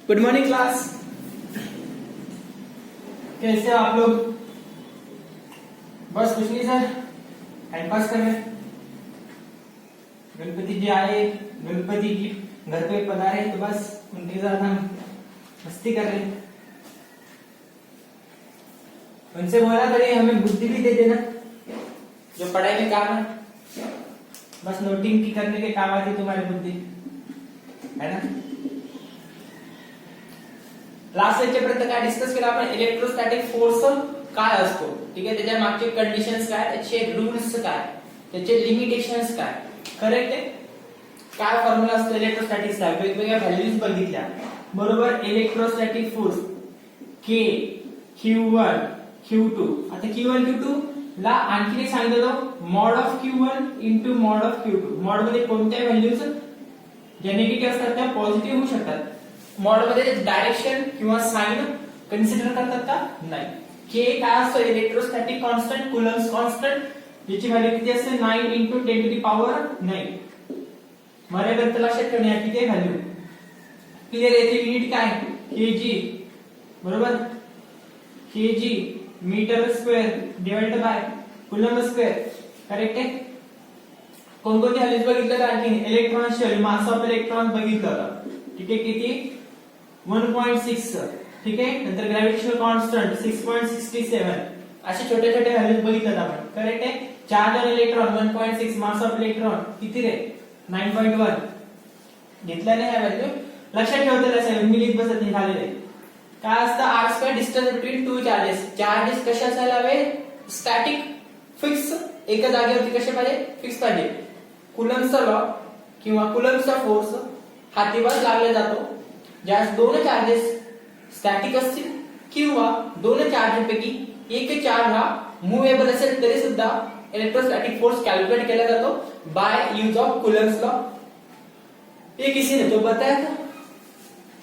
Good morning class. कैसे हो आप लोग? बस कुछ नहीं सर, टाइम पास कर रहे। गणपति जी आए, गणपति जी घर पे पधारे तो बस उनके साथ हम मस्ती कर रहे। उनसे बोला करिए हमें बुद्धि भी दे देना, जो पढ़ाई में काम है। बस नोटिंग की करने के काम आती तुम्हारी बुद्धि, है ना? लास्ट लेक्चरपर्यंत काय डिस्कस केलं आपण? इलेक्ट्रोस्टॅटिक फोर्स काय असतो, ठीक आहे, त्याच्या मागचे कंडिशन्स काय, त्याचे रूल्स काय, त्याचे लिमिटेशन्स काय, करेक्ट आहे? काय फॉर्म्युला असतो इलेक्ट्रोस्टॅटिक्सचा, वेगवेगळ्या व्हॅल्यूज बघितल्या, बरोबर? Electrostatic force K, Q1, Q2. आता Q1 Q2 ला आणखी सांगितलं, mod of Q1 into mod of Q2. Mod मध्ये कोणत्या व्हॅल्यूज ज्या निगेटिव्ह असतात त्या पॉझिटिव्ह होऊ शकतात. मॉड मध्ये डायरेक्शन किंवा साइन कन्सिडर करतात का? नाही. K काय असतो? इलेक्ट्रोस्टॅटिक कॉन्स्टंट, कुलम्स कॉन्स्टंट, ज्याची व्हॅल्यू किती असते? 9 × 10⁻⁹. मर्यादित लक्षात ठेवणे किती आहे व्हॅल्यू. क्लियर? येथे युनिट काय? kg, बरोबर? kg metre square divided by coulomb square, correct आहे? कोणकोणते व्हॅल्यूज बघितलं का? आणखी electron shell, mass of electron बघितलं का? ठीक आहे, किती? 1.6, ठीक आहे. नंतर ग्रॅव्हिटेशनल कॉन्स्टंट 6.67. असे छोटे छोटे व्हॅल्यूज बघितलं आपण, करेक्ट आहे? Charge on electron 1.6, mass of electron किती रे? 9.1. घेतल्या नाही ह्या व्हॅल्यू, लक्षात ठेवता असेल, मी लिहित बसत नाही झालेले. काय असतं? r² distance between two charges. Charges कशा असायला हवे? स्टॅटिक, फिक्स, एका जागेवरती कसे पाहिजे? फिक्स पाहिजे. कुलम्सचा लॉ किंवा कुलम्सचा फोर्स हातीवर लागला जातो ज्यास दोन चार्जेस स्टॅटिक असतील किंवा दोन चार्जेसपैकी एक चार्ज हा मूवेबल असेल तरी सुद्धा इलेक्ट्रोस्टॅटिक फोर्स कॅल्क्युलेट केला जातो by use of Coulomb's law. ये किसी ने तो बताया था.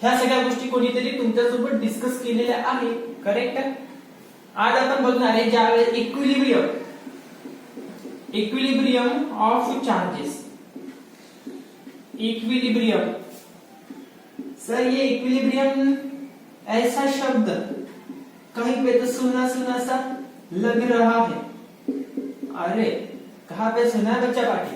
ह्या सगळ्या गोष्टी कोणीतरी तुमच्यासोबत डिस्कस केलेल्या आहे, करेक्ट आहे? आज आपण बघणार आहे ज्यावेळेस equilibrium of charges. Equilibrium, sir ये इक्विलिब्रियम ऐसा शब्द कहीं पे तो सुना सुना सा लग रहा है. अरे कहाँ पे सुना है बच्चा पार्टी?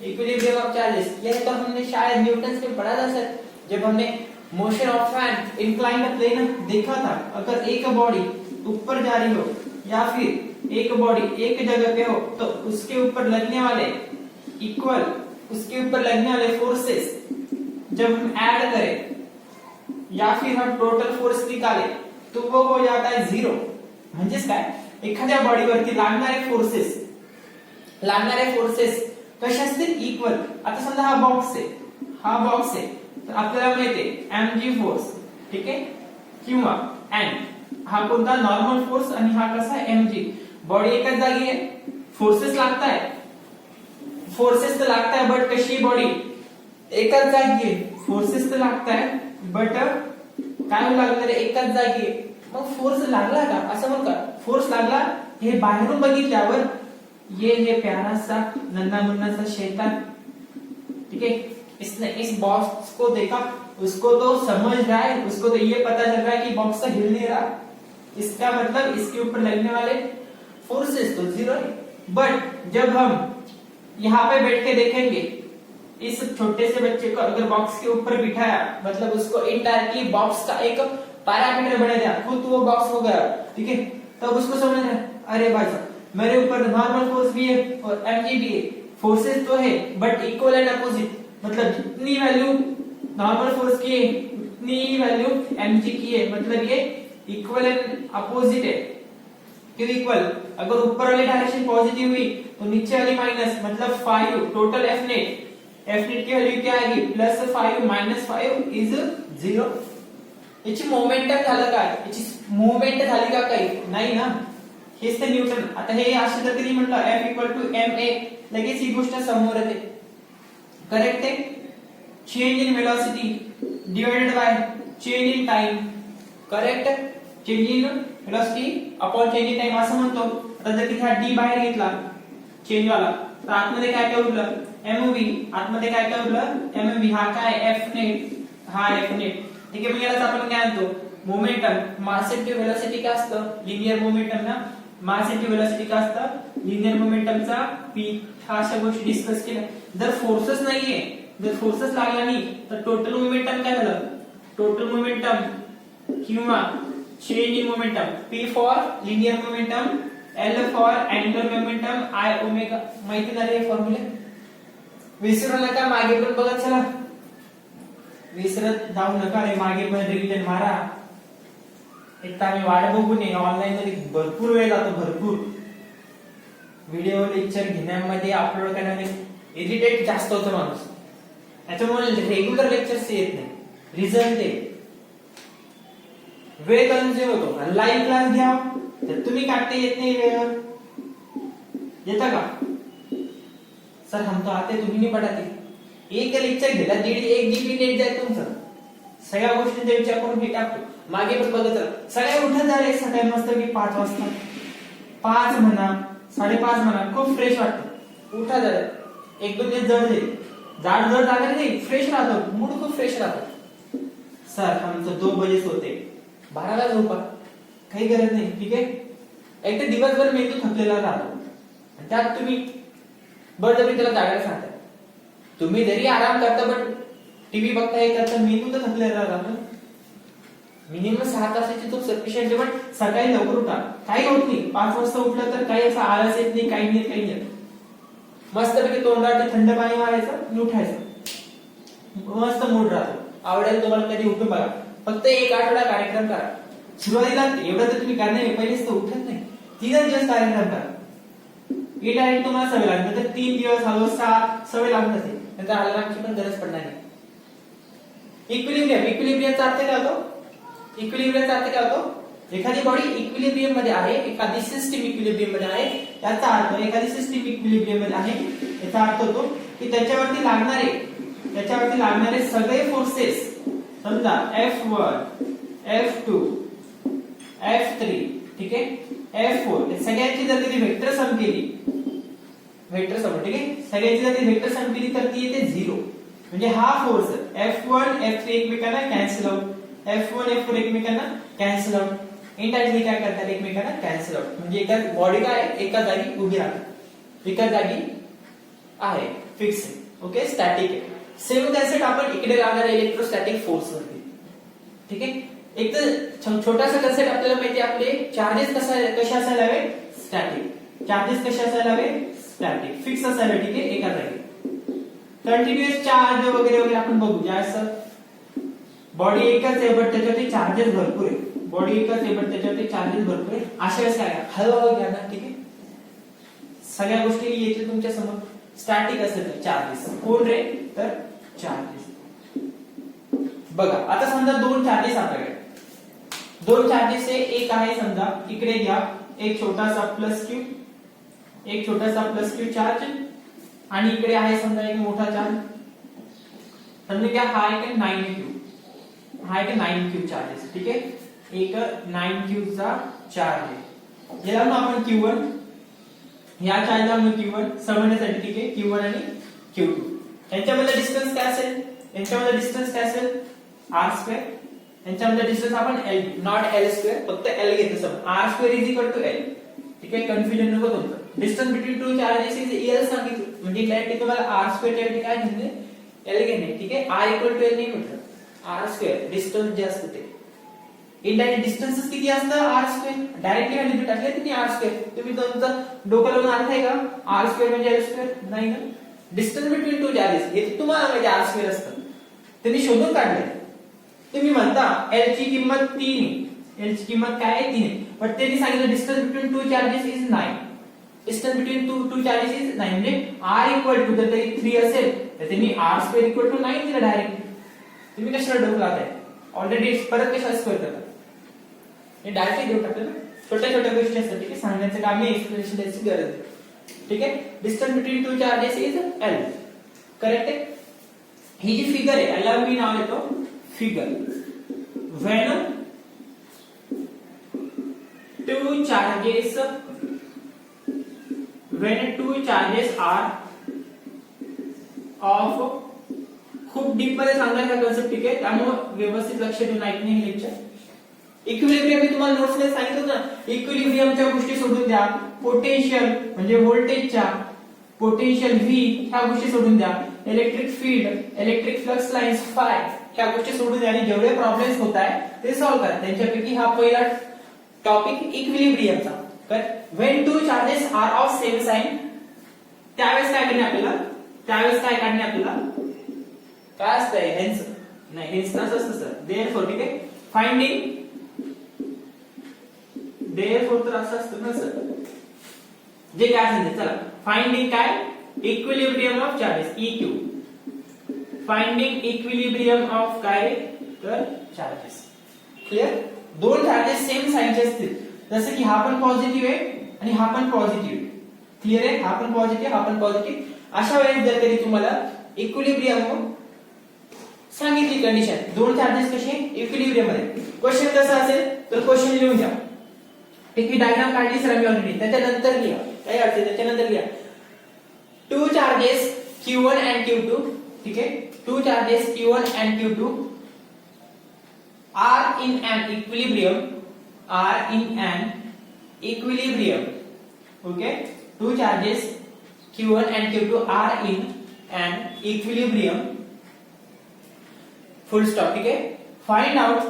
इक्विलिब्रियम ऑफ चार्जेस, यह तो हमने शायद न्यूटन से पढ़ा था सर, जब हमने motion of an inclined plane देखा था. अगर एक बॉडी ऊपर जा रही हो या फिर एक बॉडी एक जगह पे हो तो उसके ऊपर लगने वाले इक्वल, उसके ऊपर लगने वाले फोर्सेस जब हम ऐड करें या फिर हम टोटल फोर्स निकाले तो वो हो जाता है 0. म्हणजेच काय? एखाद्या बॉडीवरती लागणारे फोर्सेस कसे असतील? इक्वल. आता समजा हा बॉक्स आहे, तर आपल्याला माहिती आहे mg फोर्स, ठीक आहे, किंवा n हा कोणता? नॉर्मल फोर्स, आणि हा कसा? mg. बॉडी एकाच जागी आहे, फोर्सेस लागताय, तर लागताय, बट कशी बॉडी एकाच जागी आहे, फोर्सेस तर लागताय बट काय लागणार आहे? एकाच जागी आहे. मग फोर्स लागला का? असं म्हणू का? फोर्स लागला हे बाहेरून बघितल्यावर ये प्यारा सा नन्हा मुन्ना सा शैतान, ठीक है, इसने इस बॉक्स को देखा, उसको तो समझ रहा है, उसको तो ये पता चल रहा है कि बॉक्स हिल नहीं रहा, इसका मतलब इसके ऊपर लगने वाले फोर्सेस तो 0 है. बट जब हम यहाँ पे बैठ के देखेंगे, इस छोटे से बच्चे को अगर बॉक्स के ऊपर बिठाया, मतलब उसको इनडायरेक्टली बॉक्स का एक पैरामीटर बना दिया, खुद वो बॉक्स हो गया, ठीक है, तब उसको समझ रहा है, अरे भाई साहब मेरे ऊपर नॉर्मल फोर्स भी है और mg भी है, फोर्सेस तो है बट इक्वल एंड अपोजिट. मतलब जितनी वैल्यू नॉर्मल फोर्स की है उतनी ही वैल्यू mg की है, मतलब ये इक्वल एंड अपोजिट है. क्यों इक्वल? अगर ऊपर वाली डायरेक्शन पॉजिटिव हुई तो नीचे वाली माइनस, मतलब 5 टोटल F नेट की वैल्यू क्या आएगी? +5 -5 इज 0. याची मोमेंटम झालं काय? याची मूवमेंट झाली का काही? नाही ना. हेच ते न्यूटन. आता हे असे जर कधी म्हटलं F = ma, लगेच ही गोष्ट समोर येते, करेक्ट आहे? Change in velocity divided by change in time, correct? Change in velocity upon change in time असं म्हणतो. आता जर तिथे d बाहेर घेतला चेंज वाला, तर आतमध्ये काय उरलं? mv. आतमध्ये काय उरलं? mv. हा काय? F नेट, हा F नेट. ठीक आहे. मग यालाच आपण काय म्हणतो मोमेंटम. मास इंटू वेलोसिटी काय असतं लिनियर मोमेंटम ना. मास इंटू वेलोसिटी काय असतं लिनियर मोमेंटमचा p. हा अशा गोष्टी डिस्कस केल्या. जर फोर्सेस नाहीये, जर फोर्सेस लागला नाही तर टोटल मोमेंटम काय झालं टोटल मोमेंटम किंवा change in momentum. p for linear momentum, l for angular momentum, I omega. माहिती झाले हे फॉर्म्युले विसरू नका. मागे पण बघत चला, विसरत जाऊ नका रे. मागे पण रिव्हिजन मारा. एक तर आम्ही वाट बघू नये. ऑनलाईन मध्ये भरपूर वेळ जातो, भरपूर व्हिडिओ लेक्चर घेण्यामध्ये अपलोड करण्यामध्ये इरिटेट जास्त होतो माणूस. त्याच्यामुळे रेग्युलर लेक्चर्स येत नाही. रिझल्ट ते वेळ कन्झ्युम होतो. लाईव्ह क्लास घ्या तर तुम्ही काढते येत नाही वेळेवर. येता का सर हम तो आते तुम्ही नाही पडाते. एक लेक्चर घेतला 1.5 GB नेट जाईल तुमचं. सगळ्या गोष्टींचा विचार करून हे टाकतो. मागे पण बघत राहा. सगळे उठत झाले सकाळी मस्त की 5 वाजता. 5 म्हणा 5:30 म्हणा खूप फ्रेश वाटतं. उठा जरा 1-2 दिवस जड जाईल. जड झालं नाही फ्रेश राहतो. मूड खूप फ्रेश राहतो. सर आमचं 2 बजे होते 12ला झोपा काही गरज नाही. ठीक आहे. एक तर दिवसभर मेंदू थकलेला राहतो त्यात तुम्ही बळजबरी त्याला जागायला सांगता. तुम्ही जरी आराम करता पण टीव्ही बघता हे करता मेंदू तर थकलेला राहतो. मिनिमम 6 तासाची झोप सफिशियंट आहे. पण सकाळी लवकर उठा. काही होत नाही 5 वाजता उठलं तर काही असा आळस येत नाही, काही नाही. मस्तपैकी तोंडात थंड पाणी मारायचं आणि उठायचं. मस्त मूड राहतो. आवडेल तुम्हाला कधी उठून बघा. फक्त 1 आठवडा कार्यक्रम करा. सुरुवातीला एवढं तर तुम्ही करणार पहिलेच तर उठत नाही. 3 दिवस कार्यक्रम करा. डायरेक्ट तुम्हाला सवय लागते तर 3 दिवस हळू 6 सवय लागत असेल नंतर अलार्मची पण गरज पडणार नाही. इक्विलिब्रियमचा अर्थ काय होतो? इक्विलिब्रियमचा अर्थ काय होतो? एखादी बॉडी इक्विलिब्रियम मध्ये आहे, एखादी सिस्टीम इक्विलिब्रियम मध्ये आहे. याचा अर्थ एखादी सिस्टीम इक्विलिब्रियम मध्ये आहे याचा अर्थ होतो की त्याच्यावरती लागणारे सगळे फोर्सेस समजा F1 F2 F3 ठीक आहे F4 सगळ्यांची जर कधी वेक्टर सम केली ठीक आहे सगळ्यांची जर वेक्टर सम केली तर ती येते 0. म्हणजे हा फोर्स F1 F3 एकमेकांना कॅन्सल आउट, F1 F4 एकमेकांना कॅन्सल आउट. इंडायरेक्टली काय करतात एकमेकांना कॅन्सल आउट. म्हणजे एका बॉडी काय एका जागी उभी राहते, एका जागी आहे फिक्स आहे. ओके स्टॅटिक आहे. सेम कन्सेप्ट आपण इकडे लागणारे इलेक्ट्रोस्टॅटिक फोर्स वरती. ठीक आहे. एक तर छोटासा कन्सेप्ट आपल्याला माहिती आहे आपले चार्जेस कशा असायला हवे स्टॅटिक. चार्जेस कशा असायला हवे स्टॅटिक फिक्स असायला. ठीक आहे एका जागी. कंटिन्युअस चार्ज वगैरे वगैरे आपण बघू. ज्यास बॉडी एकच आहे बट त्याच्यावरती चार्जेस भरपूर आहे. बॉडी एकच आहे बट त्याच्यावरती चार्जेस भरपूर आहे. अशा वेळेस काय हळूहळू घ्या ना. ठीक आहे सगळ्या गोष्टी येतील तुमच्या समोर. स्टॅटिक असेल तर चार्जेस कोण रे तर चार्जेस. बघा आता समजा 2 चार्जेस आपल्याकडे 2 चार्जेस आहे. एक आहे समजा इकडे घ्या एक छोटासा प्लस क्यू, एक छोटासा प्लस क्यू चार्ज आणि इकडे आहे समजा एक मोठा चार्ज. समजा घ्या हा एक 9q, हा एक 9q चार्जेस. ठीक आहे एक 9q चा चार्ज आहे. याला मग आपण q1 या चार्जला मग q1 समजण्यासाठी. ठीक आहे q1 आणि q2 यांच्यामध्ये डिस्टन्स काय असेल? यांच्यामध्ये डिस्टन्स काय असेल r2. यांच्यामध्ये डिस्टन्स आपण l नॉट l2 फक्त l घेतो. समज r2 l. ठीक आहे कन्फ्युजन नको तुमचं. Distance between 2 charges is l सांगितलं म्हणजे डायरेक्टली तुम्हाला r2 च्या काय घेणे l घेणे. ठीक आहे r l नाही म्हटलं r2 डिस्टन्स जे असतं ते. इनडायरेक्ट डिस्टन्स किती असतं r2. डायरेक्टली व्हॅल्यू टाकली तुम्ही r2. तुम्ही तुमचं डोकं लावून अर्थ आहे का r2 म्हणजे l2 नाही ना. डिस्टन्स बिटवीन 2 चार्जेस हे तुम्हाला म्हणजे r2 असतं. तुम्ही शोधून काढले. तुम्ही म्हणता l ची किंमत 3 आहे. l ची किंमत काय आहे 3 आहे. पण त्यांनी सांगितलं distance between 2 charges is 9. Distance between 2 charges is 9 म्हणजे r इक्वल टू जर तरी 3 असेल तर त्यांनी r2 इक्वल टू 9 दिलं डायरेक्टली. तुम्ही कशाला डोकं लावताय ऑलरेडी परत कशाला स्क्वेअर करता. हे डायरेक्टली देऊ टाकलं ना. छोट्या छोट्या गोष्टी असतात. ठीक आहे सांगण्याचं काम आहे एक्सप्लेनेशन द्यायची गरज आहे. ठीक आहे distance between 2 charges is l. Correct आहे. ही जी फिगर आहे याला मी नाव देतो figure. When 2 charges are of खूप डीप मध्ये सांगायचा कन्सेप्ट, ठीक आहे, त्यामुळे व्यवस्थित लक्ष देऊन ऐकणे हे लेक्चर. इक्विलिब्रियम मी तुम्हाला नोट्स मध्ये सांगितलं ना, इक्विलिब्रियमच्या गोष्टी सोडून द्या. पोटेन्शियल म्हणजे व्होल्टेजच्या, पोटेन्शियल व्ही ह्या गोष्टी सोडून द्या. Electric field, electric flux lines five ह्या गोष्टी सोडून द्या आणि जेवढे प्रॉब्लेम्स होत आहेत ते सॉल्व्ह करा. त्यांच्यापैकी हा पहिला टॉपिक इक्विलिब्रियमचा. तर when two charges are of same sign, त्यावेळेस काय करणे आपल्याला, त्यावेळेस काय काढणे आपल्याला, काय असतंय हेन्स, नाही हेन्स नसतं सर, देअरफॉर, ठीक आहे, फाइंडिंग, देअरफॉर तर असं असतं ना सर, जे काय असेल. चला फाइंडिंग काय, इक्विलिब्रियम ऑफ चार्जेस, इक्यू, फाइंडिंग इक्विलिब्रियम ऑफ काय तर चार्जेस. क्लियर. दोन चार्जेस सेम साइनचे असतील, जसं की हा पण पॉझिटिव्ह आहे आणि हा पण पॉझिटिव्ह आहे. क्लियर आहे, हा पण पॉझिटिव्ह, हा पण पॉझिटिव्ह. अशा वेळेस जर कधी तुम्हाला इक्विलिब्रियम सांगितली कंडिशन, दोन चार्जेस कसे इक्विलिब्रियम मध्ये, क्वेश्चन कसा असेल तर क्वेश्चन लिहून घ्या. ठीक आहे, डायग्राम काढली सर मी ऑलरेडी, त्याच्यानंतर लिहा, काय अडचण त्याच्यानंतर लिहा. Two charges Q1 and Q2, ठीक आहे, two charges Q1 and Q2 are in an equilibrium, are in an equilibrium. Okay, two charges Q1 and Q2 are in an equilibrium. Full stop. ठीक है. Find out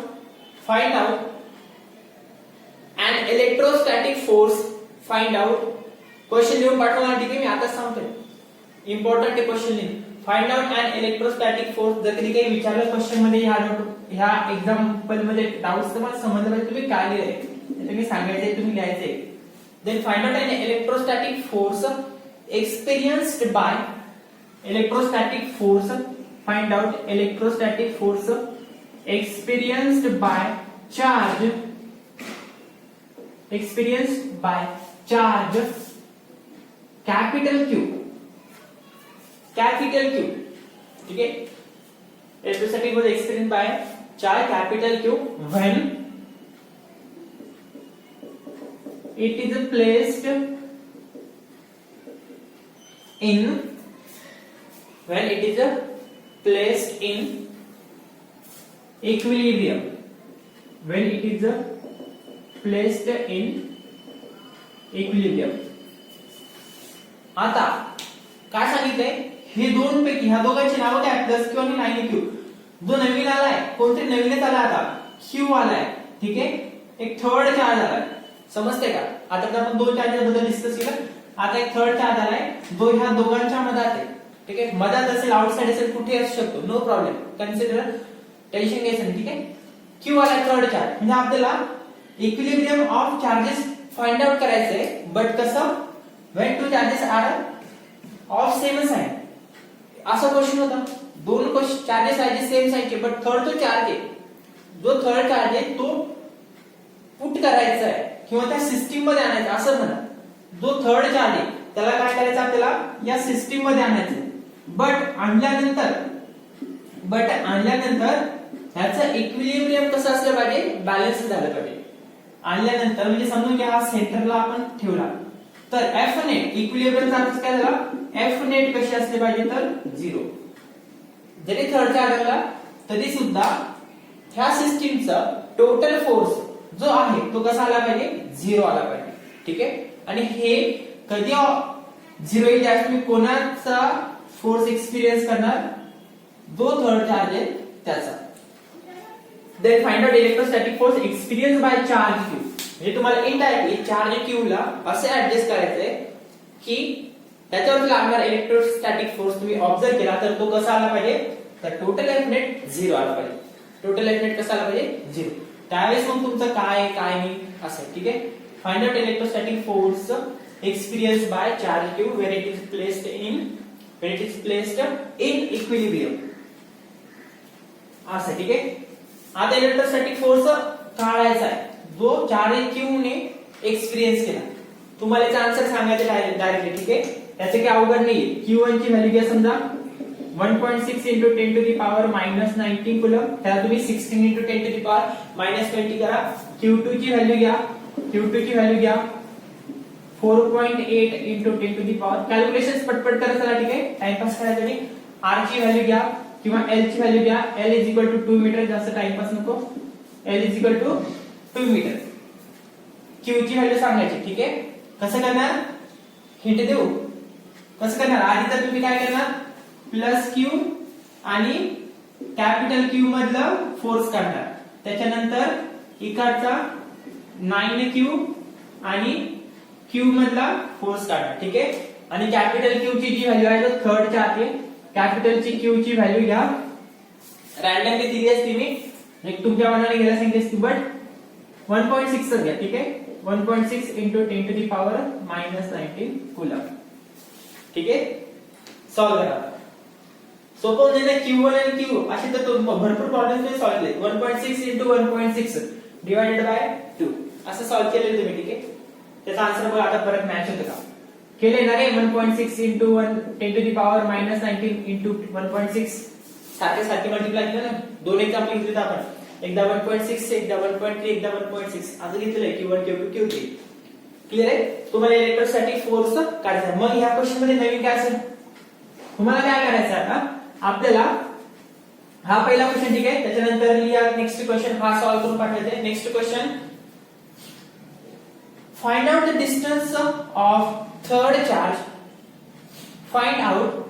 an electrostatic force. Find out. Question लिहून पाठवणार, ठीक आहे, मी आता सांगतोय, important आहे question लिहून. Find out an electrostatic force. जर कधी काही विचारलं क्वेश्चन मध्ये, ह्या एक्झाम्पल मध्ये डाउट्स तुम्हाला समजलं पाहिजे तुम्ही काय लिहिलंय, तुम्ही सांगायचंय, तुम्ही लिहायचंय. Then find out an electrostatic force experienced by, electrostatic force, find out electrostatic force experienced by charge, experienced by charge capital Q, capital Q, ठीक है. Electrostatic was experienced by charge capital Q when it is placed in, when it is placed in equilibrium, when it is placed in equilibrium. आता काय सांगितलंय, हे दोन पैकी ह्या दोघांची नाव काय, प्लस क्यू आणि मायनस क्यू. जो नवीन आलाय, कोणतरी नवीनच आला आता, क्यू आलाय, ठीक आहे, एक थर्ड चार्ज आलाय, समजते का. आता आपण दोन चार्जेस बद्दल डिस्कस केलं, आता एक थर्ड चार्ज आलाय जो ह्या दोघांच्या मधात आहे, ठीक आहे, मधात असेल, आउटसाइड असेल, कुठे असू शकतो, नो प्रॉब्लेम, कन्सिडर, टेन्शन घ्यायचं नाही, ठीक आहे. क्यू आला थर्ड चार्ज, म्हणजे आपल्याला equilibrium of charges find out करायचंय, बट कसं, when two charges are of same sign. असा क्वेश्चन होता, दोन क्वेश्चन चार्जेस आहे सेम साइनचे, बट थर्ड तो चार्ज आहे, जो थर्ड चार्ज आहे तो पुट करायचा आहे किंवा त्या सिस्टीम मध्ये आणायचा, असं म्हणा. जो थर्ड चार्ज आहे त्याला काय करायचं, आपल्याला या सिस्टीम मध्ये आणायचं. बट आणल्यानंतर ह्याचं इक्विलिब्रियम कसं असलं पाहिजे, बॅलन्स झालं पाहिजे. आणल्यानंतर म्हणजे समजून घ्या, हा सेंटरला आपण ठेवला, तर एफ नेट इक्विलिब्रियमचा अर्थ काय झाला, एफ नेट कशी असली पाहिजे तर 0. जरी थर्ड चार्ज आला तरी सुद्धा ह्या सिस्टीमचा टोटल फोर्स जो आहे तो कसा आला पाहिजे, 0 आला पाहिजे, ठीक आहे. आणि हे कधी 0 येईल, ज्यावेळेस तुम्ही कोणाचा फोर्स एक्सपिरियन्स करणार, जो थर्ड चार्ज आहे त्याचा. Then find out electrostatic force experience by charge Q. म्हणजे तुम्हाला इनडायरेक्टली चार्ज क्यू ला असे ऍडजस्ट करायचंय की त्याच्यावरती लागणारा इलेक्ट्रोस्टॅटिक फोर्स तुम्ही ऑब्झर्व केला तर तो कसा आला पाहिजे, तर टोटल एफ नेट 0 आला पाहिजे. टोटल एफ नेट कसा आला पाहिजे, 0. त्यावेळेस मग तुमचं काय नाही असं, ठीक आहे. Find out electrostatic force experienced by charge q when it is placed in equilibrium, असं, ठीक आहे. आता इलेक्ट्रोस्टॅटिक फोर्स काढायचा आहे जो चार्ज q ने एक्सपिरियन्स केला. तुम्हाला याचा आन्सर सांगायचं डायरेक्टली, ठीक आहे. त्याचे काही अवघड नाही. q1 ची व्हॅल्यू घ्या, समजा 1.6 into 10 to the power minus 19 coulomb, त्याला तुम्ही 16 into 10 to the power minus 20 करा. q2 ची व्हॅल्यू घ्या 4.8 into 10 to the power. Calculations पटपट करा, चला, ठीक आहे, टाइमपास करायचं नाही. r ची व्हॅल्यू घ्या किंवा L ची व्हॅल्यू घ्या, L is equal to 2 metre, जास्त टाइमपास नको, L is equal to 2 metre. Q ची व्हॅल्यू सांगायची. ठीक आहे, कसं करणार, हिंट देऊ, कसं करणार, आधी तर तुम्ही काय करणार, प्लस Q आणि कॅपिटल Q मधलं फोर्स काढणार, त्याच्यानंतर इकडचा 9Q आणि Q मधला फोर्स काढणार. ठीक आहे, आणि कॅपिटल Q ची जी व्हॅल्यू आहे तो थर्ड च्या आत आहे. कॅपिटल ची Q ची व्हॅल्यू घ्या, रॅन्डमली दिली असती मी, एक तुमच्या मनाने गेला सांगितली असती, बट 1.6 च घ्या. ठीक आहे, 1.6 into 10 to the power -19 coulomb. ठीक आहे, सॉल्व करा. सोपं म्हणजे ना Q1 आणि Q असे तर भरपूर प्रॉब्लेम्स मी सॉल्व केले. 1.6 into 1.6 डिवाइडेड बाय 2 असं सॉल्व केलेलं तुम्ही. ठीक आहे, त्याचा आन्सर बघा आता परत मॅच होतं का, केले ना रे. 1.6 into 10 to the power -19 into 1.6 सारखे सारखे मल्टिप्लाय केलं ना. दोन एक्झाम्पल घेतले आपण, एकदा 1.6, एकदा 1.3, एकदा 1.6 असं घेतलंय. Q1 Q2 Q3. क्लियर आहे. तुम्हाला इलेक्ट्रोस्टॅटिक फोर्स काढायचा. मग या क्वेश्चन मध्ये नवीन काय असेल, तुम्हाला काय करायचं आता, आपल्याला हा पहिला क्वेश्चन, ठीक आहे, त्याच्यानंतर लिहा नेक्स्ट क्वेश्चन, हा सॉल्व करून पाठवायचा. Next question, find out the distance of third charge, find out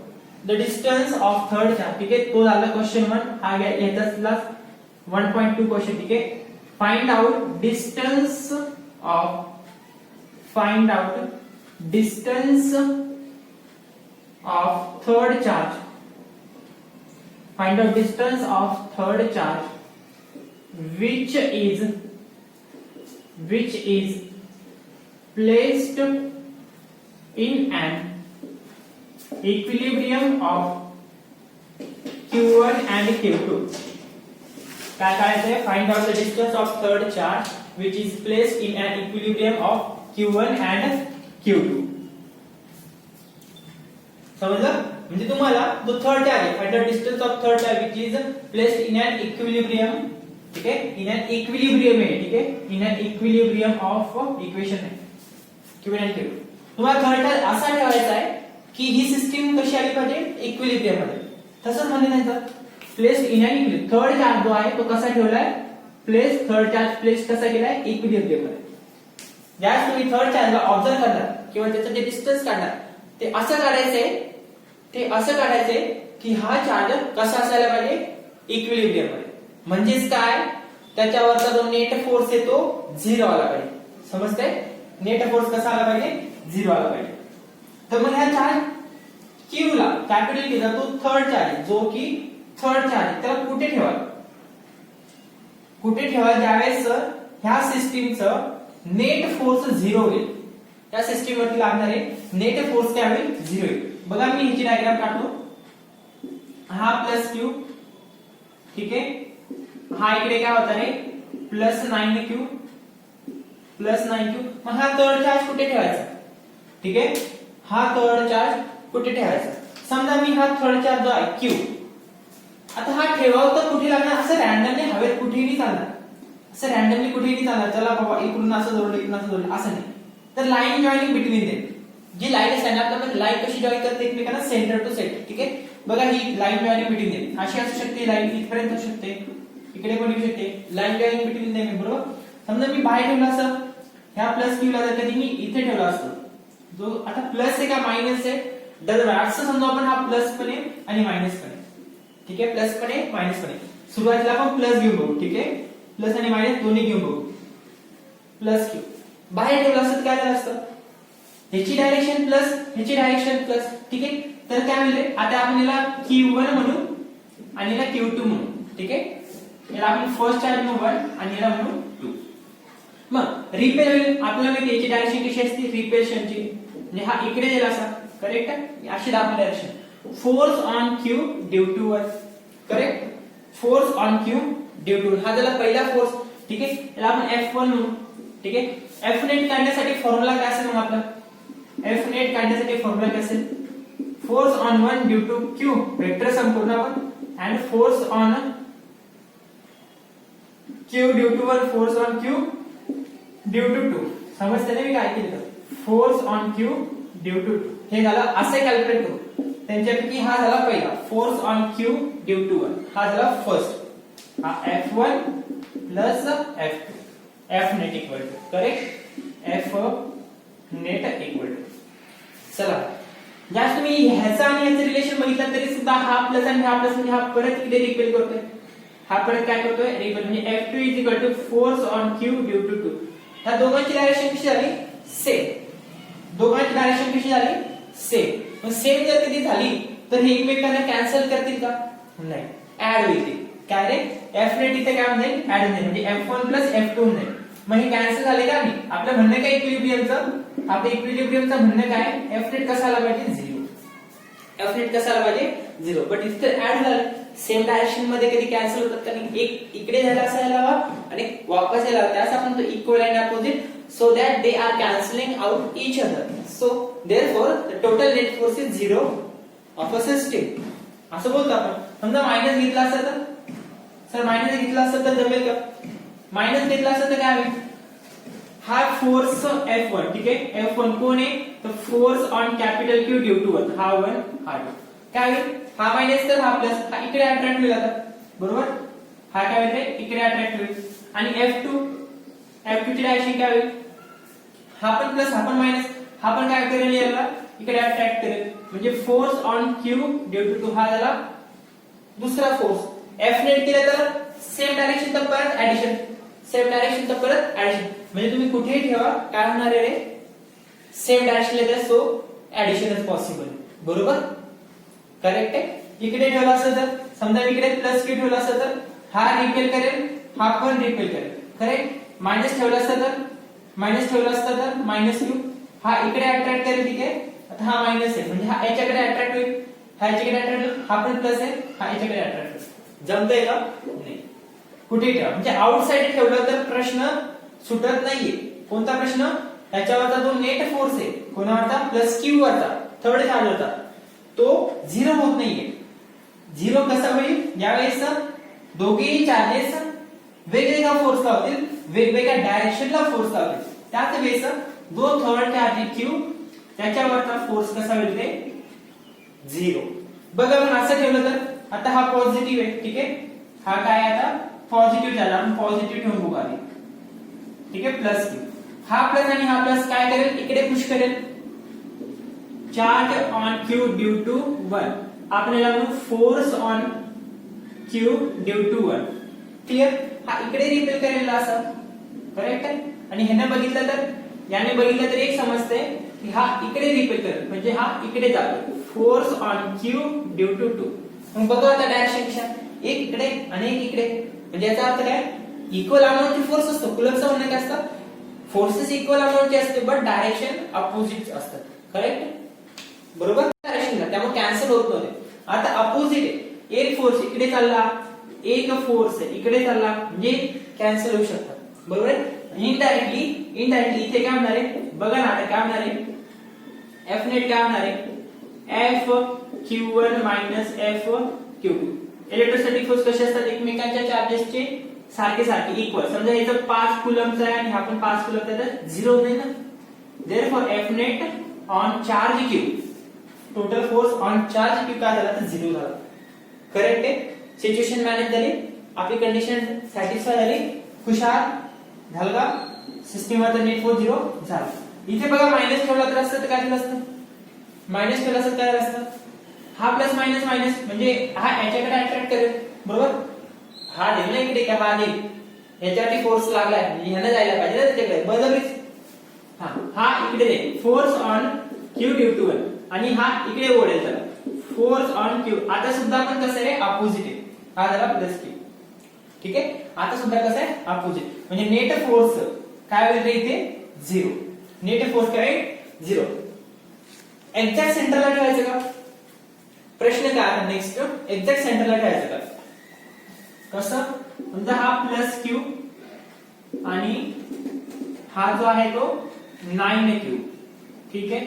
the distance of third charge. ठीक आहे, तो झाला क्वेश्चन 1. हा याच्यातला 1.2 क्वेश्चन. ठीक आहे, find out distance of, find out distance of third charge, find out distance of third charge which is placed in an equilibrium of Q1 and Q2. काय करायचंय, find out the distance of third charge which is placed in an equilibrium of Q1 and Q2. समजलं, म्हणजे तुम्हाला जो third charge आहे, find out distance of third charge which is placed in an equilibrium. ठीक आहे, in an equilibrium आहे. ठीक आहे, in an equilibrium of equation आहे Q1 and Q2. तुम्हाला थर्ड चार्ज असा ठेवायचा आहे की ही सिस्टीम कशी आली पाहिजे, इक्विलिब्रियम मध्ये. तसंच म्हणजे नाही, placed in an equilibrium. Third charge जो आहे तो कसा ठेवलाय, प्लेस, थर्ड चार्ज प्लेस कसा केलाय, इक्विलिब्रियम मध्ये. ज्यावेळेस तुम्ही थर्ड चार्जला ऑब्झर्व करणार किंवा त्याचं जे डिस्टन्स काढणार ते असं काढायचंय, ते असं काढायचंय की हा चार्ज कसा असायला पाहिजे, इक्विलिब्रियम मध्ये. म्हणजेच काय, त्याच्यावरचा जो नेट फोर्स आहे तो 0 आला पाहिजे. समजतंय, नेट फोर्स कसा आला पाहिजे, 0 आला पाहिजे. तर मग ह्या चार्ज Q ला, कॅपिटल Q ला, तो थर्ड चार्ज, जो की थर्ड चार्ज, त्याला कुठे ठेवाल, कुठे ठेवाल, ज्यावेळेस ह्या सिस्टीमचं नेट फोर्स 0 होईल, त्या सिस्टीम वरती लागणारे नेट फोर्स काय होईल, 0 होईल. बघा मी ह्याची डायग्राम काढतो. हा प्लस Q. ठीक आहे, हा इकडे काय होता रे, प्लस 9Q, प्लस 9Q. मग हा थर्ड चार्ज कुठे ठेवायचा, ठीक आहे, हा थर्ड चार्ज कुठे ठेवायचा. समजा मी हा थर्ड चार्ज जो आहे Q, आता हा ठेवावं तर कुठे लागणार, असं रॅन्डमली हवेत कुठेही चालणार, असं रॅन्डमली कुठेही चालणार. चला बाबा इकडून असं जोडलं, इकडून असं जोडलं, असं नाही. तर लाईन जॉईनिंग बिटवीन देम, जी लाईन असते ना, आपल्याला लाईन कशी जॉईन करते एकमेकांना, सेंटर टू सेंटर. ठीक आहे, बघा ही लाईन जॉईनिंग बिटवीन देम अशी असू शकते, लाईन इथपर्यंत असू शकते, इकडे पण येऊ शकते. लाईन जॉईनिंग बिटवीन देम, बरोबर. समजा मी बाहेर ठेवला असं, ह्या प्लस Q ला जर कधी मी इथे ठेवला असतो, जो आता प्लस आहे का मायनस आहे, डझंट मॅटर. असं समजा आपण हा प्लस पण आहे आणि मायनस पण आहे. ठीक आहे, प्लस पण आहे, मायनस पण आहे. सुरुवातीला आपण प्लस घेऊन बघू. ठीक आहे, प्लस आणि मायनस दोन्ही घेऊन बघू. प्लस Q बाहेर ठेवलं असतं काय झालं असतं, ह्याची डायरेक्शन प्लस, ह्याची डायरेक्शन प्लस. ठीक आहे, तर काय होईल, आता आपण याला Q1 म्हणू आणि याला Q2 म्हणू. ठीक आहे, याला आपण फर्स्ट चार्ज म्हणू 1 आणि याला म्हणू 2. मग रिपेल होईल, आपल्याला माहिती याची डायरेक्शन कशी असते, रिपेलशनची, म्हणजे हा इकडे गेला असा, करेक्ट आहे, अशी दाखवली direction. Force on Q due to 1, correct, force on Q due to, हा झाला पहिला फोर्स. ठीक आहे, याला आपण F1 म्हणू. ठीक आहे, F नेट काढण्यासाठी फॉर्म्युला काय असेल, मग आपला F नेट काढण्यासाठी फॉर्म्युला काय असेल, force on 1 due to Q, vector संपूर्ण आपण, and force on Q due to 1, force on Q due to 2. समजते ना मी काय केलं, force on Q due to 2. हे झालं, असे कॅल्क्युलेट करू. त्यांच्यापैकी हा झाला पहिला force on Q due to 1, हा झाला फर्स्ट, हा F1 plus F2, F net equal to correct, F net equal to. चला जास्त तुम्ही ह्याचा आणि ह्याचं रिलेशन बघितलं तरी सुद्धा हा प्लस आणि हा प्लस म्हणजे हा परत इकडे रिपेल करतोय, हा परत काय करतोय रिपेल, म्हणजे F2 is equal to force on Q due to 2. ह्या दोघांची डायरेक्शन कशी झाली सेम, दोघांची डायरेक्शन कशी झाली सेम. मग सेम जर कधी झाली तर हे एकमेकांना कॅन्सल करतील का, नाही ऍड होईल. काय रे F नेट इथे काय म्हणजे ऍड होईल, म्हणजे F1 प्लस F2 होईल. मग हे कॅन्सल झाले का नाही. आपलं म्हणणं काय इक्विलिब्रियमचं, आपलं इक्विलिब्रियमचं म्हणणं काय F नेट कसा आला पाहिजे 0, F नेट कसा आला पाहिजे 0. बट इथे ऍड झालं, सेम डायरेक्शन मध्ये कधी कॅन्सल होतात का नाही, एक इकडे झाला असायला हवा आणि वापस यायला हवा, त्यास आपण तो equal and opposite, so that they are cancelling out each other, so therefore the total net force is 0 of a system. असं बोलतो आपण. समजा मायनस घेतला असेल तर, सर मायनस घेतला असेल तर जमेल का, मायनस घेतला असेल तर काय होईल, हा फोर्स F1 ठीक आहे, F1 कोण आहे तर force on capital Q due to 1, हा 1 हा 2, काय होईल हा मायनस तर हा प्लस, हा इकडे अट्रॅक्ट होईल आता बरोबर, हा काय होईल इकडे अट्रॅक्ट होईल. आणि F2 ची डायरेक्शन काय होईल, हा पण प्लस हा पण मायनस, हा पण काय करेल याला इकडे अट्रॅक्ट करेल, म्हणजे force on Q due to 2 हा झाला दुसरा फोर्स. F नेट केला तर सेम डायरेक्शन तर परत ऍडिशन, सेम डायरेक्शन तर परत ऍडिशन, म्हणजे तुम्ही कुठेही ठेवा काय होणार आहे रे same direction later, so addition is possible बरोबर करेक्ट आहे. इकडे ठेवला असेल तर समजा इकडे प्लस Q ठेवला असेल तर हा रिपेल करेल, हा पण रिपेल करेल करेक्ट. मायनस ठेवला असेल तर मायनस ठेवला असता तर मायनस Q, हा इकडे अट्रॅक्ट करेल ठीक आहे, आता हा मायनस आहे म्हणजे हा याच्याकडे अट्रॅक्ट होईल, हा याच्याकडे अट्रॅक्ट होईल, हा पण प्लस आहे हा याच्याकडे अट्रॅक्ट होईल. जमतंय का नाही, कुठे ठेवा, म्हणजे आउटसाइड ठेवलं तर प्रश्न सुटत नाहीये. कोणता प्रश्न, त्याच्यावरचा जो नेट फोर्स आहे कोणावरचा प्लस Q वरचा थर्ड चार्जवरचा तो 0 होत नाहीये. 0 कसा होईल, यावेळेस दोघेही चार्जेस वेगवेगळा फोर्स लावतील, वेगवेगळ्या डायरेक्शनला फोर्स लावतील, त्याच वेळेस जो थर्ड चार्ज आहे Q त्याच्यावरचा फोर्स कसा होईल ते 0. बघा आपण असं ठेवलं तर आता हा पॉझिटिव्ह आहे ठीक आहे, हा काय आता पॉझिटिव्ह झाला, आपण पॉझिटिव्ह ठेवून बघू आधी ठीक आहे, प्लस Q, हा प्लस आणि हा प्लस काय करेल इकडे पुश करेल, charge on Q due to 1, आपल्याला force on Q due to 1 clear. हा इकडे रिपेल करेल असं करेक्ट आहे, आणि ह्याने बघितलं तर याने बघितलं तर एक समजते की हा इकडे रिपेल करेल म्हणजे हा इकडे जातो, force on Q due to 2. मग बघा आता डायरेक्शन कशा, एक इकडे आणि एक इकडे, म्हणजे याचा अर्थ काय इक्वल अमाउंटची फोर्स असतो. कुलम्बचं म्हणणं काय असतं, फोर्सेस इक्वल अमाउंटचे असते बट डायरेक्शन अपोजिट असतात करेक्ट बरोबर डायरेक्शनला, त्यामुळे कॅन्सल होत नाही. आता अपोजिट आहे, एक फोर्स इकडे चालला एक फोर्स इकडे चालला म्हणजे कॅन्सल होऊ शकतात बरोबर. इनडायरेक्टली इथे काय होणार आहे बघा ना, आता काय होणार आहे F नेट काय होणार आहे F Q1 F Q2. Electrostatic force कसे असतात, एकमेकांच्या चार्जेसचे सारखे सारखे इक्वल. समजा याचं 5 कुलम्बचा आहे आणि हा पण 5 कुलम्बचा आहे तर 0 नाही ना, therefore F net on charge Q, total force on charge Q काय झाला तर 0 झाला करेक्ट आहे. सिच्युएशन मॅनेज झाली, आपली कंडिशन सॅटिस्फाय झाली, खुशाल झालं का, सिस्टीमवरचा नेट फोर्स 0 झाला. इथे बघा मायनस ठेवला तर असतं तर काय झालं असतं, मायनस ठेवला असतं काय झालं असतं, हा प्लस मायनस मायनस म्हणजे हा याच्याकडे अट्रॅक्ट करेल बरोबर, हा देईल ना इकडे का हा देईल, याच्यावरती फोर्स लागलाय ह्यानं जायला पाहिजे ना त्याच्याकडे बरोबरच. हा इकडे देईल force on Q due to 1 आणि हा इकडे ओढेल त्याला फोर्स ऑन Q. आता सुद्धा आपण कसं आहे अपोजिट आहे, हा झाला प्लस Q ठीक आहे. आता सुद्धा कसं आहे अपोजिट, म्हणजे नेट फोर्स काय होईल इथे 0, नेट फोर्स काय 0. एक्झॅक्ट सेंटरला ठेवायचं का प्रश्न काय आहे नेक्स्ट, एक्झॅक्ट सेंटरला ठेवायचं का कसं, समजा हा प्लस Q आणि हा जो आहे तो 9Q ठीक आहे,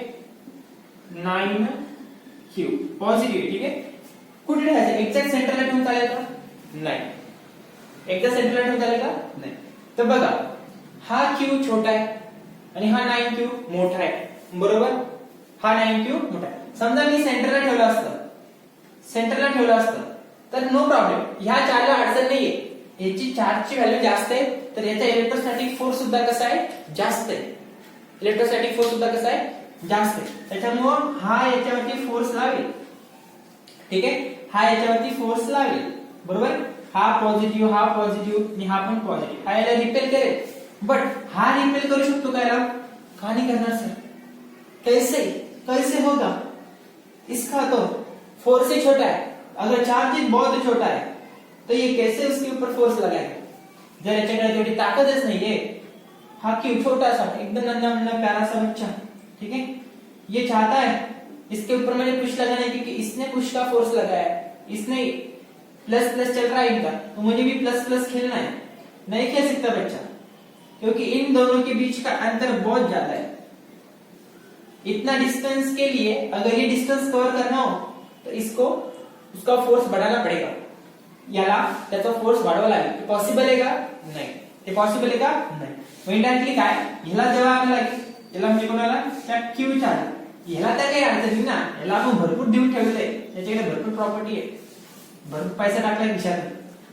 9Q पॉझिटिव्ह ठीक आहे. कुठे ठेवायचं, एक्झॅक्ट सेंटरला ठेवून चालेल का नाही, एक्झॅक्ट सेंटरला ठेवून चालेल का नाही. तर बघा हा Q छोटा आहे आणि हा 9Q मोठा आहे बरोबर, हा 9Q मोठा आहे. समजा मी सेंटरला ठेवलं असतं तर नो प्रॉब्लेम, ह्या चार्जला अडचण नाहीये, याची चार्जची व्हॅल्यू जास्त आहे तर याचा इलेक्ट्रोस्टॅटिक फोर्स सुद्धा कसा आहे, जास्त आहे. इलेक्ट्रोस्टॅटिक फोर्स सुद्धा कसा आहे, जास्त आहे. त्याच्यामुळं हा याच्यावरती फोर्स लावेल. ठीक आहे, हा याच्यावरती फोर्स लावेल. बरोबर, हा पॉझिटिव्ह आणि हा पण पॉझिटिव्ह, हा याला रिपेल करेल. बट हा रिपेल करू शकतो का याला? का नहीं करना सर? कैसे होगा? इसका तो फोर्स ही छोटा है, अगर चार्ज बहुत छोटा है तो ये कैसे उसके ऊपर फोर्स लगाएगा? जर याच्याकडे तेवढी ताकदच नाहीये, हा क्यों छोटा सा एकदम नन्हा प्यारा सा बच्चा, ठीक है, ये चाहता है इसके ऊपर मुझे पुश लगाना है क्योंकि इसने पुश का फोर्स लगाया है, इसने प्लस प्लस चल रहा है इनका, तो मुझे भी प्लस प्लस खेलना है. नहीं खेल सकता बच्चा क्योंकि इन दोनों के बीच का अंतर बहुत ज्यादा है. इतना डिस्टेंस के लिए अगर ये डिस्टेंस कव्हर करना हो तर इसको उसका फोर्स बढ़ाना पड़ेगा, याला त्याचा फोर्स वाढवावा लागेल. पॉसिबल आहे का? नाही. ते पॉसिबल आहे का? नाही. इनडायरेक्टली काय, ह्याला जेव्हा आम्ही लागेल, याला म्हणजे कोणाला, त्या क्यू चार्ज, ह्याला तर काही अडचण नाही ना, याला आपण भरपूर देऊन ठेवलंय, त्याच्याकडे भरपूर प्रॉपर्टी आहे, भरपूर पैसा टाकलाय खिशात,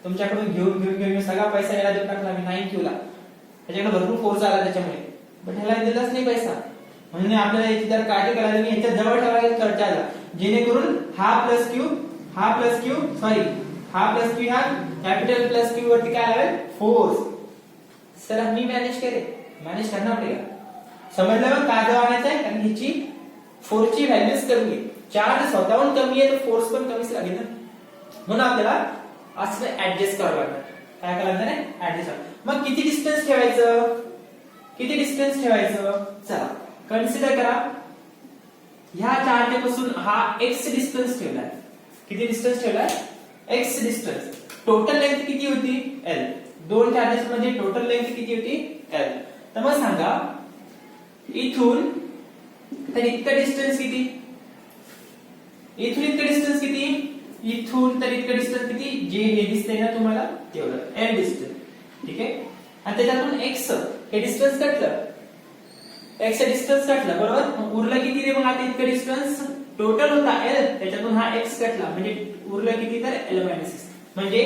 तुमच्याकडून घेऊन सगळा पैसा याला देऊन टाकला मी 9 क्यूला, त्याच्याकडे भरपूर फोर्स आला त्याच्यामुळे, पण ह्याला दिलाच नाही पैसा. म्हणून आपल्याला याची जर काळजी करायला मी ह्याच्या जवळ ठेवायला चर्चाला, जेणेकरून हा प्लस क्यू हा कॅपिटल प्लस क्यू वरती काय आलं, फोर्स. सर मी मॅनेज करना पडेगा. समजलं का जवानाचं आहे? कारण ह्याची फोर्सची व्हॅल्यूज कमी आहे, चार्ज स्वतःहून कमी आहे तर फोर्स पण कमीच लागेल ना, म्हणून आपल्याला असं ऍडजस्ट करावं लागतं. काय करावं लागतं? ऍडजस्ट. मग किती डिस्टन्स ठेवायचं? चला कन्सिडर करा, ह्या चार्ज पासून हा x डिस्टन्स ठेवलाय. किती डिस्टन्स ठेवलाय? x distance. टोटल लेंथ किती होती? l. दोन चार्जेस मध्ये टोटल लेंथ किती होती? l. तर मग सांगा इथून तर इतकं डिस्टन्स किती? इथून इतकं डिस्टन्स किती? इथून तर इतकं डिस्टन्स किती? जे हे दिसतंय ना तुम्हाला तेवढं l डिस्टन्स. ठीक आहे, आणि त्याच्यातून x हे डिस्टन्स कटलं, x डिस्टन्स कटलं. बरोबर, मग उरलं किती रे? मग आता इतकं डिस्टन्स टोटल होता l, त्याच्यातून हा x कटला म्हणजे उरलं किती? तर l - 6. म्हणजे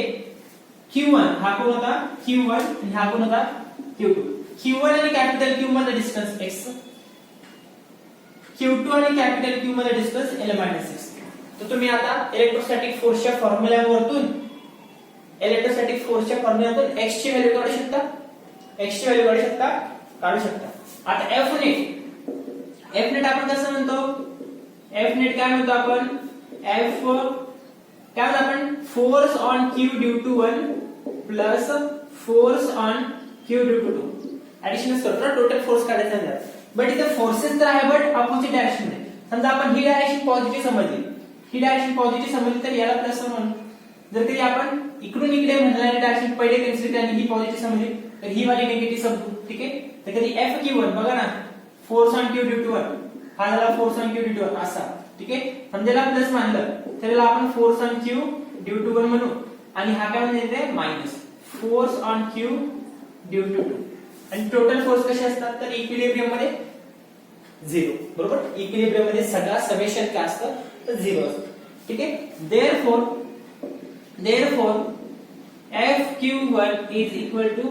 q1 हा कोण होता? q1 आणि हा कोण होता? q2. q1 आणि कॅपिटल q मध्ये डिस्टन्स x, q2 आणि कॅपिटल q मध्ये डिस्टन्स l - 6. तर तुम्ही आता इलेक्ट्रोस्टॅटिक फोर्सच्या फॉर्म्युल्यावरून x ची व्हॅल्यू काढू शकता. आता F नेट आपण कसं म्हणतो? F नेट काय म्हणतो आपण? Force on Q due to 1 plus force on Q due to 2. ऍडिशनच करतो, टोटल फोर्स काढायचा आहे. बट इथे फोर्सेस तर आहे बट अपोजिट डायरेक्शन मध्ये. समजा आपण ही डायरेक्शन पॉझिटिव्ह समजली, तर याला प्लस म्हणून. जर कधी आपण इकडून इकडे म्हणणारी डायरेक्शन पहिले कन्सिडर केली, ही पॉझिटिव्ह समजली तर ही वाली निगेटिव्ह समजू. ठीक आहे, तर कधी F(Q1) बघा ना, force on Q due to 1, हा झाला force on Q due to 1 असा. ठीक आहे, समजायला प्लस मानलं तर याला आपण force on Q due to 1 म्हणू, आणि हा काय म्हणजे minus force on Q due to 2. आणि टोटल फोर्स कसे असतात? तर इक्विलिब्रियम मध्ये 0. बरोबर, इक्विलिब्रियम मध्ये सगळा समेशन काय असतं? तर 0 असतं. ठीक आहे, therefore F(Q1) is equal to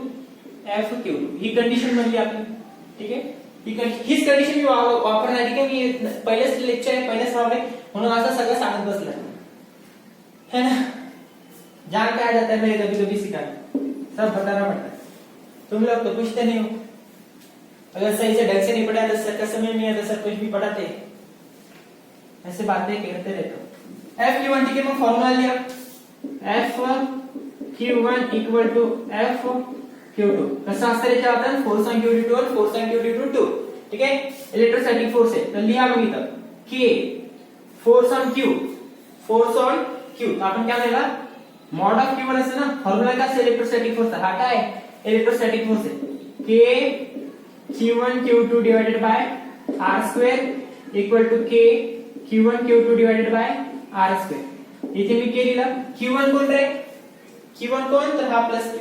F(Q2). ही कंडिशन म्हणजे आपली. ठीक आहे, हीच कंडिशन मी वापरणार. ठीक आहे, मी पहिलेच लेक्चर आहे, पहिलेच प्रॉब्लेम म्हणून असं सगळं सांगत बसलं है ना. जान क्या जाता है मेरे कभी सिखाने, सब बताना पड़ता है. तुम लोग तो पूछते नहीं हो, अगर सही से ढंग से नहीं पढ़ा तो सर का समझ नहीं आता, सर कुछ भी पढ़ाते ऐसे बातें कहते रहते हो. F(Q1) ठीक है, मैं फॉर्मूला लिया F(Q1) इक्वल टू F(Q2). कसं असतं याच्यात? Force on Q due to 1, force on Q due to 2. ठीक आहे, इलेक्ट्रोस्टॅटिक फोर्स आहे तर लिहा मग इथं K फोर्स ऑन Q. आपण काय म्हणला? मॉड ऑफ Q1 असतं ना, फॉर्म्युला काय असतं इलेक्ट्रोस्टॅटिक फोर्सचा? हा काय इलेक्ट्रोस्टॅटिक फोर्स आहे, K Q1 Q2 divided by R² equal to K Q1 Q2 divided by R². इथे मी K लिहिला. Q1 कोण रे? Q1 कोण? तर हा प्लस Q.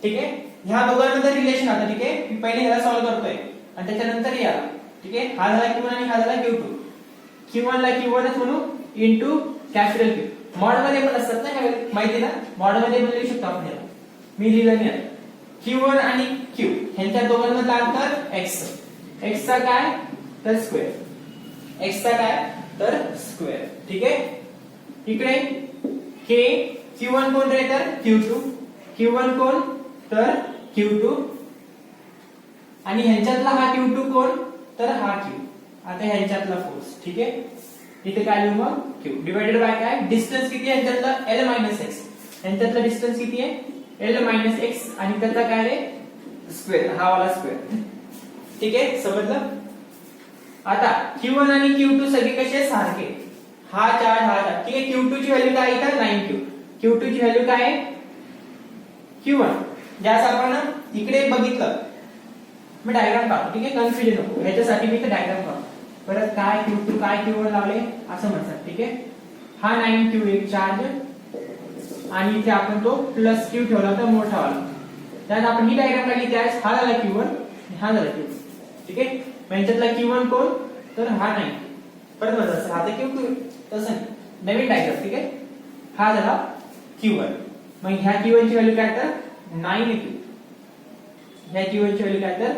ठीक आहे, ह्या दोघांमध्ये रिलेशन आता. ठीक आहे, मी पहिले ह्याला सॉल्व्ह करतोय आणि त्याच्यानंतर याला. ठीक आहे, हा झाला Q1 आणि हा झाला Q2. Q1 ला Q1च म्हणू इंटू कॅपिटल Q. मॉड मध्ये पण असतात ना ह्या माहिती ना, मॉड मध्ये पण लिहू शकतो आपण याला. मी लिहिलं नाही Q1 आणि Q ह्यांच्या दोघांमधलं अंतर x. x चा काय तर स्क्वेअर, x चा काय तर स्क्वेअर. ठीक आहे. इकडे k Q1 कोण रे तर Q2, Q1 कोण तर Q2 आणि ह्यांच्यातला हा Q2 कोण तर हा Q. आता ह्यांच्यातला फोर्स. ठीक आहे. इथे काय लिहू मग Q डिवाइडेड बाय काय डिस्टन्स किती आहे ह्यांच्यातला L x. ह्यांच्यातला डिस्टन्स किती आहे L x आणि त्याचा काय रे स्क्वेअर, हा वाला स्क्वेअर. ठीक आहे समजलं. आता Q1 आणि Q2 सगळे कसे सारखे, हा चार्ज हा चार्ज. ठीक आहे. Q2 ची व्हॅल्यू काय इथं 9Q. Q2 ची व्हॅल्यू काय आहे Q1. ज्यास आपण इकडे बघितलं मी डायग्राम काढतो. ठीक आहे. कन्फ्युजन नको ह्याच्यासाठी मी इथे डायग्राम काढतो. परत काय Q2 काय Q1 लावले असं म्हणतात. ठीक आहे. हा 9Q एक चार्ज आणि इथे आपण तो प्लस Q ठेवला तर मोठा वाला. त्यात आपण ही डायग्राम काढली त्यावेळेस हा झाला Q1 आणि हा झाला Q2. ठीक आहे. यांच्यातला Q1 कोण तर हा नाही. परत म्हणतात हा तर Q2 तसं नवीन डायग्राम. ठीक आहे. हा झाला Q1. मग ह्या Q1 ची व्हॅल्यू काय तर 9Q. ह्या Q1 ची व्हॅल्यू काय तर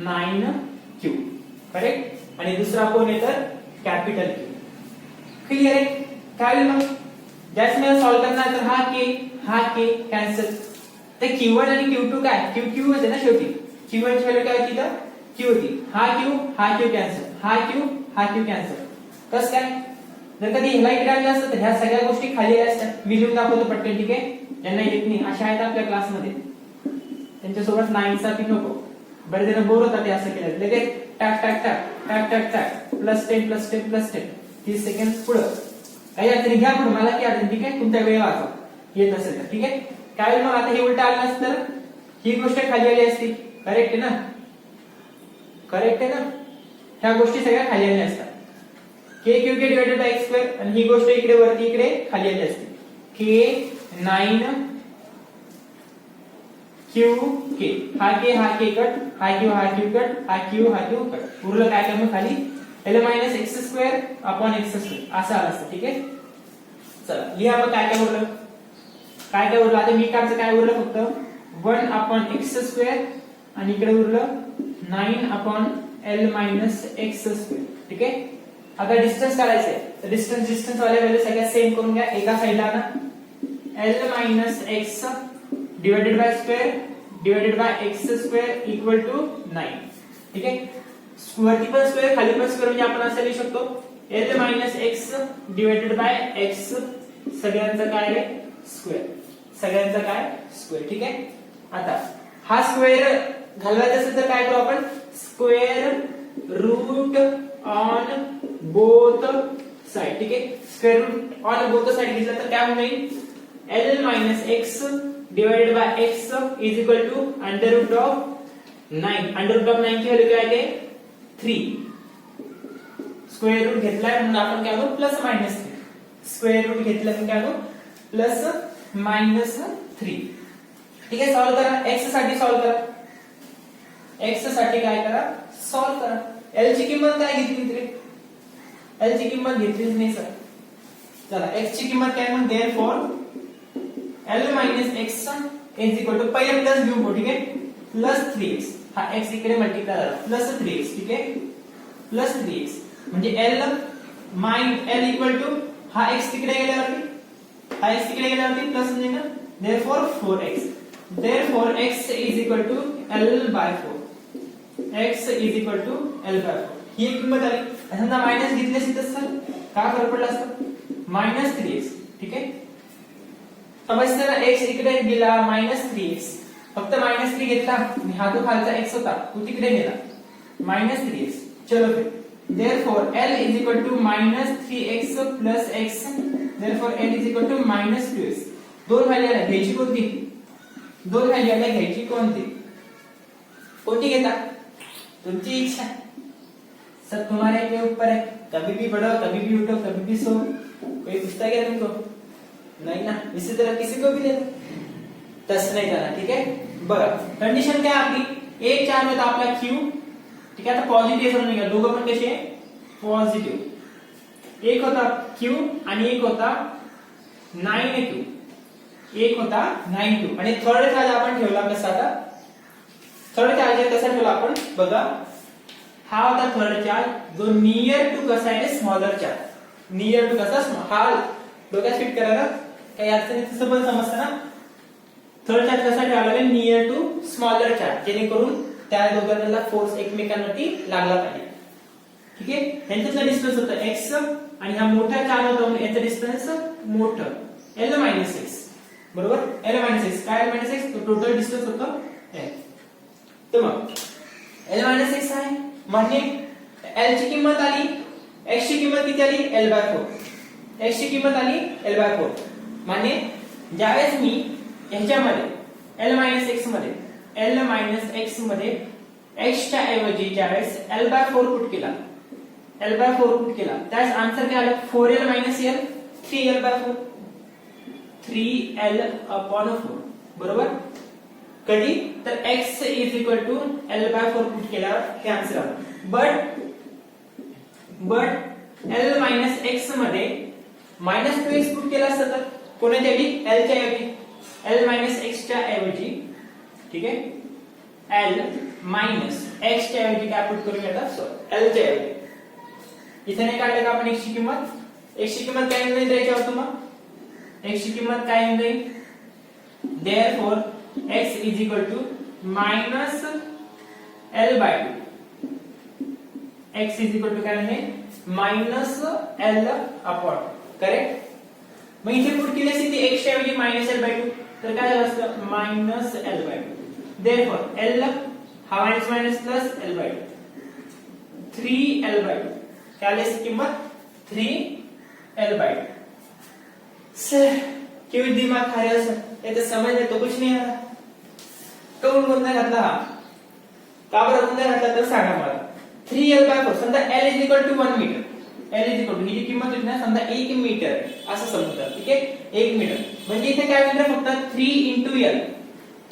9Q. करेक्ट. आणि दुसरा कोण आहे तर कॅपिटल Q. क्लियर आहे. काय मग ज्यास मला सॉल्व करणार तर हा k कॅन्सल. तर Q1 आणि Q2 काय Q होते ना शेवटी. Q1 ची व्हॅल्यू काय होती तर Q होती. हा Q कॅन्सल, हा Q कॅन्सल. कसं काय जर कधी ह्याला इकडे आणलं असतं तर ह्या सगळ्या गोष्टी खाली आल्या असत्या. मी लिहून दाखवतो पटकन. ठीक आहे. ज्यांना येत नाही अशा आहेत आपल्या क्लासमध्ये त्यांच्यासोबत नाईन्सचा नको. बरेच जण बोर होतात ते असं केलं लगेच टॅक टॅक टॅक टॅक टॅक टॅक +10 +10 +10 30 सेकंड पुढे काही अडचणी घ्या पण मला की अडचण. ठीक आहे. तुमचा वेळ वाचवा येत असेल तर. ठीक आहे. काय मग आता हे उलट आलं नसतं तर ही गोष्ट खाली आली असती. करेक्ट आहे ना, करेक्ट आहे ना. ह्या गोष्टी सगळ्या खाली आल्या असतात. k q k divided by x square आणि ही गोष्ट इकडे वरती इकडे खाली आली असते. k 9 q k हा k कट हा q कट हा q कट उरलं काय मग खाली L x square upon x square असं आलं असतं. ठीक आहे. चला लिहा मग काय काय उरलं. काय काय उरलं आता मी काढचं काय उरलं फक्त 1 अपॉन x स्क्वेअर आणि इकडे उरलं 9 अपॉन L x स्क्वेअर. ठीक आहे. आता डिस्टन्स काढायचं आहे तर डिस्टन्स वाल्या व्हॅल्यू सगळ्या सेम करून घ्या. एका साइडला ना L x divided by square divided by x square equal to 9. ठीक आहे. वरती पण स्क्वेअर खाली पण स्क्वेअर म्हणजे आपण असं लिहू शकतो L x divided by x सगळ्यांचं काय आहे स्क्वेअर, सगळ्यांचं काय स्क्वेअर. ठीक आहे. आता हा स्क्वेअर घालवायचा असेल तर काय करू आपण square root on both side. ठीक आहे. Square root on both side घेतलं तर काय होईल L x divided by x is equal to under root of 9. Under root of 9 ची व्हॅल्यू काय आहे 3. स्क्वेअर रूट घेतलाय म्हणून आपण काय करू प्लस मायनस 3. स्क्वेअर रूट घेतलं म्हणून काय करू प्लस मायनस 3. ठीक आहे. सॉल्व करा. x साठी सॉल्व करा. x साठी काय करा सॉल्व करा. L ची किंमत काय घेतली रे L ची किंमत घेतलीच नाही सर. चला x ची किंमत काय मग therefore L x is equal to पहिले प्लस घेऊ. ठीक आहे. प्लस 3x हा x इकडे मल्टिप्लाय झाला प्लस 3x. ठीक आहे. प्लस 3x म्हणजे L इक्वल टू हा x तिकडे गेल्यावरती प्लस म्हणजे ना therefore 4x. Therefore x is equal to L/4. x is equal to L/4 ही एक किंमत आली. समजा मायनस घेतली असती तर सर काय फरक पडला असता -3x. ठीक आहे. समजते ना x इकडे गेला -3x फक्त -3 घेतला आणि हा तो खालचा x होता तो तिकडे गेला -3x. चलो फिर therefore L is equal to -3x plus x. therefore L is equal to -2x. दोन व्हॅल्यू आल्या घ्यायची कोणती, दोन व्हॅल्यू आल्या घ्यायची कोणती, कोणती घेता तुमची इच्छा. सब तुम्हारे के ऊपर है. कभी भी बढ़ो कभी भी उठो कभी भी सो. कोई पूछता क्या तुमको नहीं ना. इसी तरह किसी को भी दे तस नाही जाणार. ठीक आहे. बघा कंडिशन काय आपली एक चार्ज होता आपला Q. ठीक आहे. आता पॉझिटिव्ह समजून घ्या दोघं पण कसे पॉझिटिव्ह. एक होता Q आणि एक होता 9Q, एक होता 9Q आणि थर्ड चार्ज आपण ठेवला कसा आता, थर्ड चार्ज कसा ठेवला आपण बघा, हा होता थर्ड चार्ज जो नियर टू कसा आहे स्मॉलर चार्ज, नियर टू कसा हा डोक्यात फिट करायला काही अडचण तसं पण समजतं ना. थर्ड चार्ज कसा ठेवायला लागेल, नियर टू स्मॉलर चार्ज, जेणेकरून त्या दोघांना फोर्स एकमेकांवरती लागला पाहिजे. ठीक आहे, यांच्यातला डिस्टन्स होता x आणि हा मोठा चार्ज होता म्हणून याचा डिस्टन्स मोठं l - x, बरोबर. l - x काय, l - x तो टोटल डिस्टन्स होता l. तर मग l - x आहे म्हणजे l ची किंमत आली, x ची किंमत किती आली, l/4, x ची किंमत आली l/4. म्हणजे ज्यावेळेस मी ह्याच्यामध्ये l - x मध्ये x च्या ऐवजी ज्यावेळेस l/4 पुट केला, l/4 पुट केला, त्यास आन्सर काय आलं, 4l - l 3l/4, 3l/4, बरोबर. कधी तर x l/4 पुट केल्यावर हे आन्सर आलं. बट l - x मध्ये -2x पुट केला असता तर कोणाच्या ऐवजी, l च्या ऐवजी, l - x च्या ऐवजी, ठीक आहे, l - x च्या ऐवजी काय पुट करून घेतात, सो l च्या ऐवजी इथे नाही काढलं का आपण x ची किंमत, x ची किंमत काय येईल त्याच्यावर तुम्हाला, x ची किंमत काय येईल, therefore x -l/2, x काय आहे -l/, करेक्ट. मग इथे पुट केली असती ती x च्या ऐवजी -l/2 तर काय झालं असतं, -l/2. therefore l हा मायनस प्लस l/2, 3l/2 क्या आली इसकी किंमत 3l/2. सर क्यों दिमाग खा रहे हो सर, ये तो समझ में तो कुछ नहीं आ रहा. कौन गोंधळ घातला हा, का बरं गोंधळ घातला तर सांगा मला. 3l/4 समजा l = 1 मीटर, l = ही जी किंमत होती ना समजा 1 मीटर असं समजा, ठीक आहे, 1 मीटर म्हणजे इथे काय होईल फक्त 3 * l,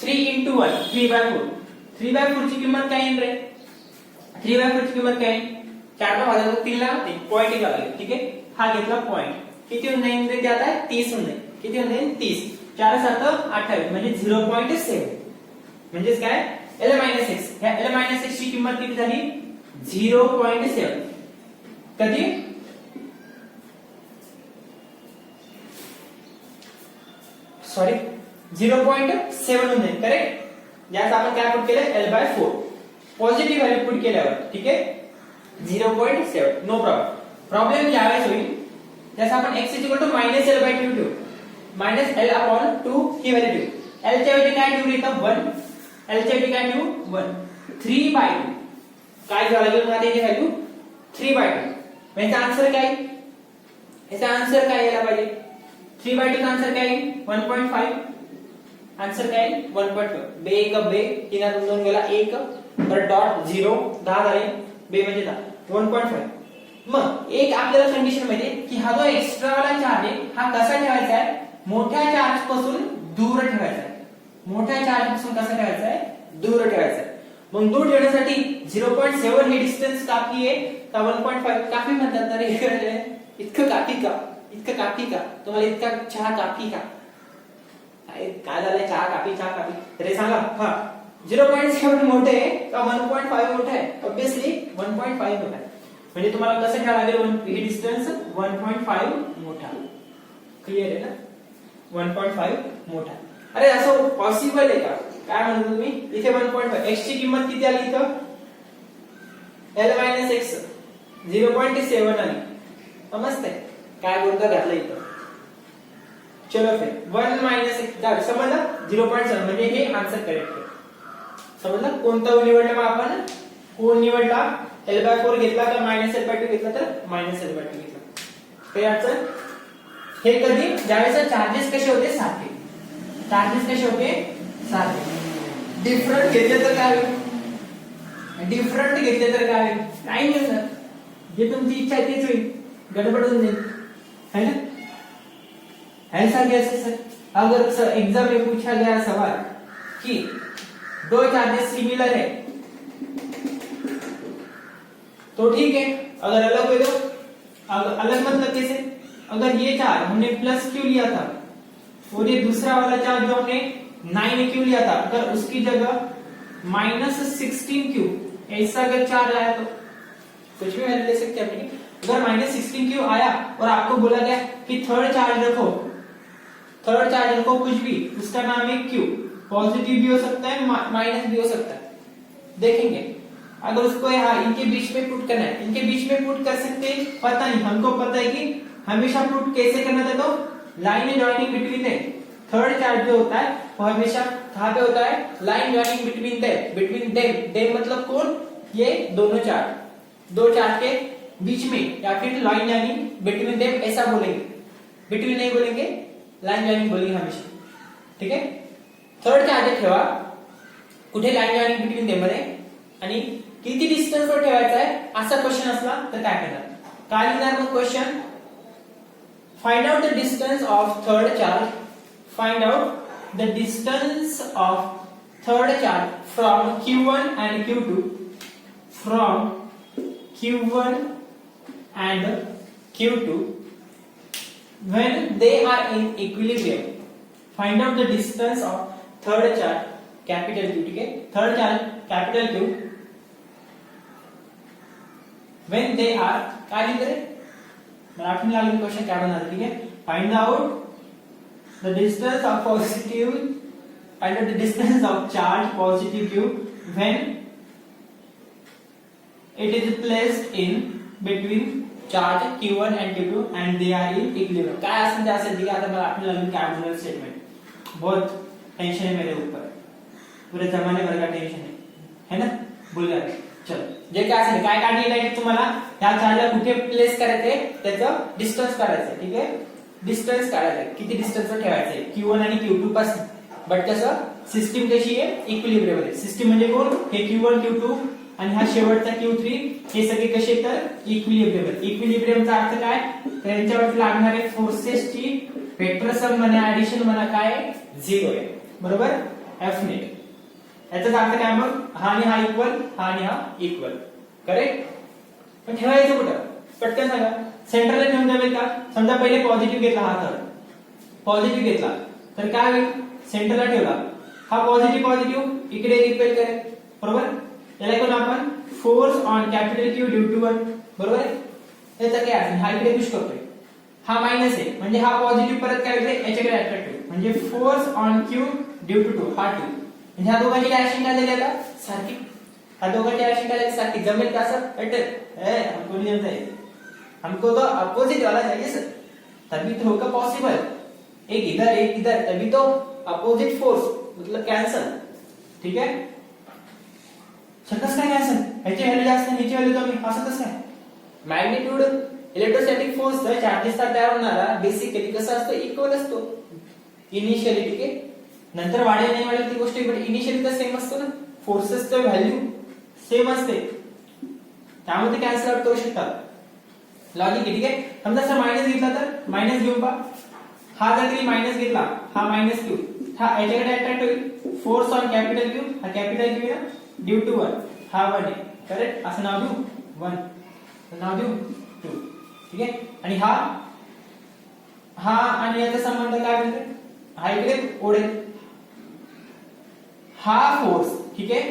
3 * 1 3/4, 3/4 ची किंमत काय येईल रे, 3/4 ची किंमत काय आहे, 4 भागाला 3 ला पॉइंट एक लागले, ठीक आहे, हा घेतला पॉइंट, किती होऊन जाईल रे, ते आता 30 होऊन जाईल, किती होऊन जाईल 30, 4 7 28 म्हणजे 0.7, म्हणजे काय l - x, ह्या l - x ची किंमत किती झाली 0.7, कधी सॉरी 0.7 होऊन जाईल, करेक्ट. ज्यास आपण काय पुट केलं l/4 पॉझिटिव्ह व्हॅल्यू पुट केल्यावर, ठीक आहे, 0.7, नो प्रॉब्लेम. प्रॉब्लेम ज्यावेळेस होईल त्यास आपण x -l/2 ठेवू, -l/2 ही व्हॅल्यू ठेवू, l च्या ऐवजी काय ठेवू इथं 1, l च्या ऐवजी काय ठेवू 1, 3/2 काय झालं लागेल आता याची व्हॅल्यू 3/2. म्हणजे आन्सर काय, याचा आन्सर काय यायला पाहिजे, 3/2 चा आन्सर काय 1.5, आन्सर काय 1.5. बे 1 बे 3 2 गेला 1 तर डॉट 0 10 झाले, बे म्हणजे 10 1.5. मग एक आपल्याला कंडिशन माहिती आहे की हा जो एक्स्ट्रा वाला चार्ज आहे हा कसा ठेवायचा आहे, मोठ्या चार्ज पासून दूर ठेवायचा आहे, मोठ्या चार्ज पासून कसा ठेवायचा आहे, दूर ठेवायचा आहे. मग दूर ठेवण्यासाठी 0.7 हे डिस्टन्स काफी आहे का 1.5 काफी म्हणतात तर इतकं काफी का, इतकं काफी का, तुम्हाला इतका चहा काफी का, काय झालंय चहा काफी तरी सांगा. हा 0.7 मोठे आहे का 1.5 मोठे आहे, ऑब्वियसली 1.5 मोठा आहे, म्हणजे तुम्हाला कसं घ्यावं लागेल, ही डिस्टन्स 1.5 मोठा, क्लिअर आहे ना, 1.5 मोठा. अरे असं पॉसिबल आहे का, काय म्हणतो तुम्ही, इथे 1.5 x ची किंमत किती आली इथं l - x 0.7 आली, समजतंय काय गोंधळ घातला इथं. चलो फिर 1 - x समजलं 0.7 म्हणजे हे आन्सर करेक्ट आहे, समजलं. कोणता निवडला मग आपण, कोण निवडला, l/4 घेतला का -l/2 घेतला, तर -l/2 घेतला, काही अडचण. हे कधी ज्यावेळेस चार्जेस कसे होते सारखे, चार्जेस कसे होते सारखे, डिफरंट घेतले तर काय होईल, डिफरंट घेतले तर काय होईल, काही नाही सर, जे तुमची इच्छा आहे तेच होईल, गडबड होऊन जाईल, है ना. ऐसा कैसे सर, अगर सर एग्जाम में पूछा गया सवाल कि दो चार्जेस सिमिलर है तो ठीक है, अगर अलग हुए तो अलग मतलब कैसे, अगर ये चार्ज हमने प्लस क्यू लिया था और ये दूसरा वाला चार्ज जो हमने 9 क्यू लिया था, अगर उसकी जगह -16 क्यू ऐसा अगर चार्ज आया तो कुछ भी वैल्यू ले सकते हैं अपनी। अगर -16 क्यू आया और आपको बोला गया कि थर्ड चार्ज रखो कुछ भी, उसका नाम है क्यू, पॉजिटिव भी हो सकता है माइनस भी हो सकता है। देखेंगे अगर उसको यहाँ इनके बीच में पुट करना है, इनके बीच में पुट कर सकते हैं, पता नहीं, हमको पता है कि हमेशा पुट कैसे करना था, तो लाइन ज्वाइनिंग बिटवीन है। थर्ड चार्ज जो होता है वो हमेशा कहां पे होता है, लाइन ज्वाइनिंग बिटवीन देम मतलब कौन, ये दोनों चार्ज, दो चार्ज के बीच में, या फिर लाइन ज्वाइनिंग बिटवीन देम ऐसा बोलेंगे, बिटवीन नहीं बोलेंगे, लाइन ज्वाइनिंग बोलेंगे हमेशा, ठीक है। थर्ड चार्ज ठेवा कुठे, लाइन ज्वाइनिंग बिटवीन देम मध्ये, आणि किती डिस्टन्स वर ठेवायचा आहे असा क्वेश्चन असला तर काय करणार, काय लिहिणार मग question, find out the distance of third charge, find out the distance of third charge from Q1 and Q2, from Q1 and Q2 when they are in equilibrium, find out the distance of third charge capital Q, ठीक है, third charge capital Q when they are, क्या लिख रहे मराठी में लागू question क्या बना रहे, ठीक है, find out the distance of positive, find out the distance of charge positive Q when it is placed in between charge Q1 and Q2 and they are in equilibrium, काय असेल ते असेल, ठीक है। आता मला आपल्याला लागून काय बोलणार स्टेटमेंट, बहुत टेंशन है मेरे ऊपर, पूरे जमाने भर का टेंशन है ना, बोलूया चलो, जे काय असेल काय काढली डायरेक्ट तुम्हाला ह्या चार्जला कुठे प्लेस करायचंय त्याचं डिस्टन्स काढायचंय, ठीक आहे, डिस्टन्स काढायचंय, किती डिस्टन्स वर ठेवायचंय Q1 आणि Q2 पासून, बट कसं सिस्टीम कशी आहे, इक्विलिब्रियम आहे, सिस्टीम म्हणजे कोण, हे Q1 Q2 आणि हा शेवटचा Q3, हे सगळे कसे तर इक्विलिब्रियम आहे। इक्विलिब्रियमचा अर्थ काय, तर यांच्यावरती लागणारे फोर्सेसची वेक्टर सम म्हणा ऍडिशन म्हणा काय 0 आहे, बरोबर, F नेट, याचा अर्थ काय मग, हा आणि हा इक्वल, हा आणि हा इक्वल, करेक्ट। पण ठेवायचं कुठं, पटकन सांगा, सेंटरला ठेवून द्यावे का, समजा पहिले पॉझिटिव्ह घेतला, हा थर्ड पॉझिटिव्ह घेतला तर काय होईल, सेंटरला ठेवला, हा पॉझिटिव्ह इकडे रिपेल करेल, बरोबर, याला कोण आपण force on capital Q due to 1, बरोबर आहे, याचा काय अर्थ, हा इकडे पुश करतोय, हा मायनस आहे म्हणजे हा पॉझिटिव्ह परत काय होईल याच्याकडे अट्रॅक्ट होईल, म्हणजे force on Q due to 2, हा 2, म्हणजे ह्या दोघांची डायरेक्शन काय झाली आता सारखी, ह्या दोघांची डायरेक्शन काय झाली सारखी, जमेल का सर, बेटर है, हमको नहीं जमता है, हमको तो अपोजिट वाला चाहिए सर, तभी तो होगा पॉसिबल, एक इधर तभी तो अपोजिट फोर्स मतलब कैंसल, ठीक है, कसं काय कैंसल, ह्याची व्हॅल्यू जास्त ह्याची व्हॅल्यू कमी, असं कसं काय, मॅग्निट्यूड इलेक्ट्रोस्टॅटिक फोर्स चार्जेसचा तयार होणारा बेसिकली कसा असतो, इक्वल असतो इनिशियली, ठीक आहे, नंतर वाढेल नाही वाढेल ती गोष्ट, बट इनिशियली तर सेम असतो ना, फोर्सेसचं व्हॅल्यू सेम असते, त्यामुळे ते कॅन्सल आउट करू शकतात, लॉजिक आहे, ठीक आहे। समजा सर मायनस घेतला तर मायनस घेऊन पहा, हा जर तरी मायनस घेतला, हा मायनस Q, हा याच्याकडे अट्रॅक्ट होईल, फोर्स ऑन कॅपिटल Q, हा कॅपिटल Q आहे ड्यू टू 1, हा 1 आहे, करेक्ट, असं नाव देऊ 1, नाव देऊ 2, ठीक आहे, आणि हा आणि याचा संबंध काय म्हणते, हा इकडे ओढेल, हा फोर्स, ठीक आहे,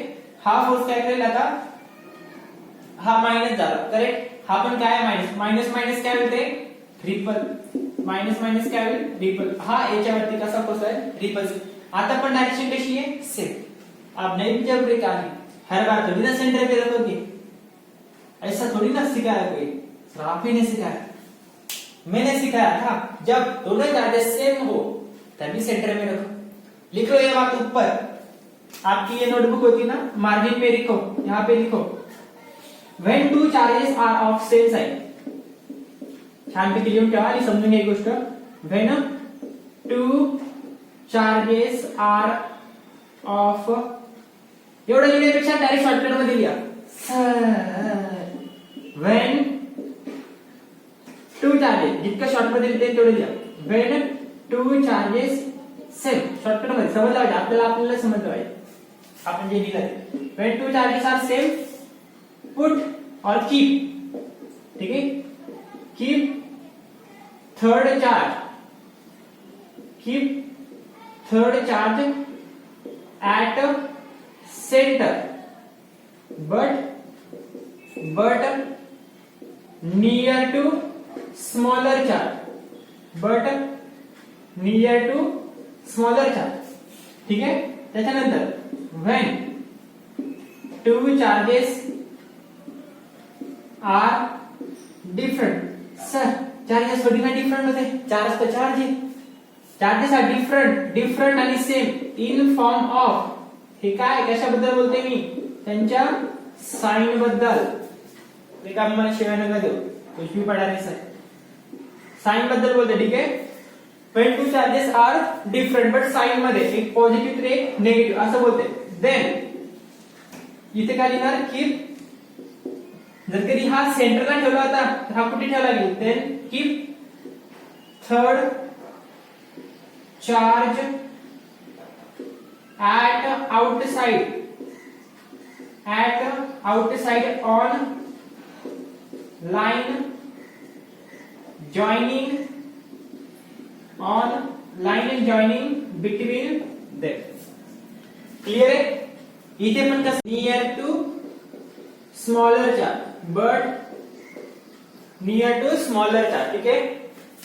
हा फोर्स काय करेल आता, हा मायनस झाला, करेक्ट, हा पण काय मायनस मायनस काय होते रिपल, मायनस मायनस काय होईल रिपल, हा याच्यावरती कसा फोर्स आहे रिपल, आता पण डायरेक्शन कशी आहे सेम, आप नहीं जब ब्रेक आगे हर बार थोड़ी ना सेंटर पे रखोगे, ऐसा थोड़ी ना सिखाया कोई, सर आप ही ने सिखाया, मैंने सिखाया था, जब दोनों चार्जेस सेम हो तभी सेंटर में रखो, लिख लो ये बात ऊपर, आपकी ये नोटबुक होती ना, मार्जिन पे लिखो, यहाँ पे लिखो, when two charges are of same sign, छानपैकी लिहून ठेवा आणि समजून घ्या ही गोष्ट, when two charges are of, एवढं लिहिण्यापेक्षा डायरेक्ट शॉर्टकट मध्ये लिहा, when two charges, जितकं शॉर्ट मध्ये लिहिते तेवढं लिहा, when two charges same, shortcut मध्ये समजलं पाहिजे आपल्याला समजलं पाहिजे आपण जे लिहिलंय, when two charges are same put or keep, ठीक आहे, keep third charge at center but near to smaller charge ठीक है. त्याच्यानंतर when two charges are different. Sir charges थोडी ना डिफरंट होते. चार्ज तर चार्ज आहे. चार्जेस आर डिफरंट आणि सेम इन फॉर्म ऑफ. हे काय कशाबद्दल बोलते मी? त्यांच्या साइन बद्दल. ते काम मला शिवाय नका देऊ, कुछ भी पढ़ा नहीं सर. साइन बद्दल बोलते. ठीक आहे. when two charges are different but sign मध्ये एक पॉझिटिव्ह तर एक निगेटिव्ह असं बोलते. देन इथे काय लिहिणार? कीप. जर कधी हा सेंटरला ठेवला होता तर हा कुठे ठेवला गेला? Then keep third charge at outside on line joining between them. Clear आहे. इथे पण कसं near to smaller charge but near to smaller charge. ठीक है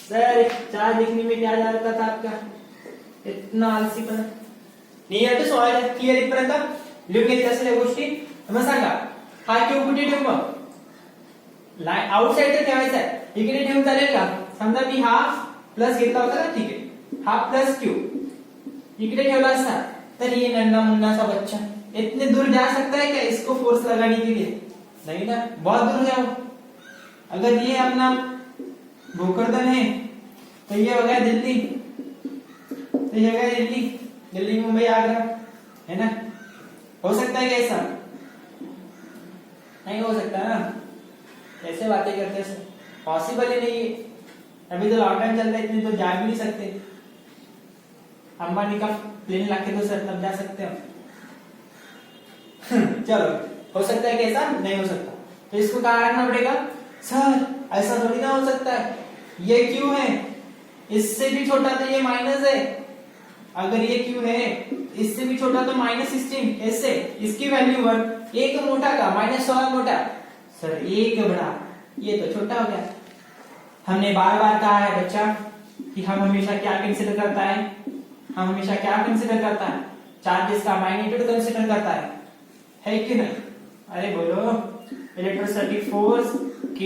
सर. चार्ज लिखने में क्या जाता था आपका? इतना आलसीपणा. Near to smaller charge. Clear इथपर्यंत लिहून घेतल्या असलेल्या गोष्टी. मग सांगा हा क्यू कुठे ठेवू? मग लाईन आउटसाइड तर ठेवायचा आहे. इकडे ठेवून चालेल का? समजा मी हा प्लस घेतला होता ना. ठीक आहे. हा प्लस क्यू इकडे ठेवला असता तर ये नन्ना मुन्ना सा बच्चा इतने दूर जा सकता है क्या इसको फोर्स लगाने के लिए? नहीं ना. बहुत दूर जाओ. अगर ये अपना भोकरदन है तो ये हो गया दिल्ली. तो ये हो गया दिल्ली मुंबई आगरा है ना. हो सकता है क्या ऐसा? नहीं हो सकता ना. ऐसे बातें करते हैं. पॉसिबल ही नहीं है. अभी तो लॉकडाउन चल रहा है, इतने तो जा भी नहीं सकते. अंबानी का प्लेन लाके दो सर तब जा सकते हो. चलो हो सकता है कैसा? नहीं हो सकता. तो इसको कहाँ रखना पड़ेगा? सर ऐसा थोड़ी ना हो सकता है. ये क्यू है, इससे भी छोटा तो ये माइनस है. अगर ये क्यू है इससे भी छोटा तो -16. ऐसे इसकी वैल्यू 1. एक मोटा का -16 मोटा. सर एक बड़ा, ये तो छोटा हो गया. हमने बार बार कहा है बच्चा कि हम हमेशा क्या कंसीडर करता है? हम हमेशा क्या कंसीडर करता है? चार्जेस का मैग्नीट्यूड कंसीडर करता है कि नहीं? अरे बोलो. Electrostatic force K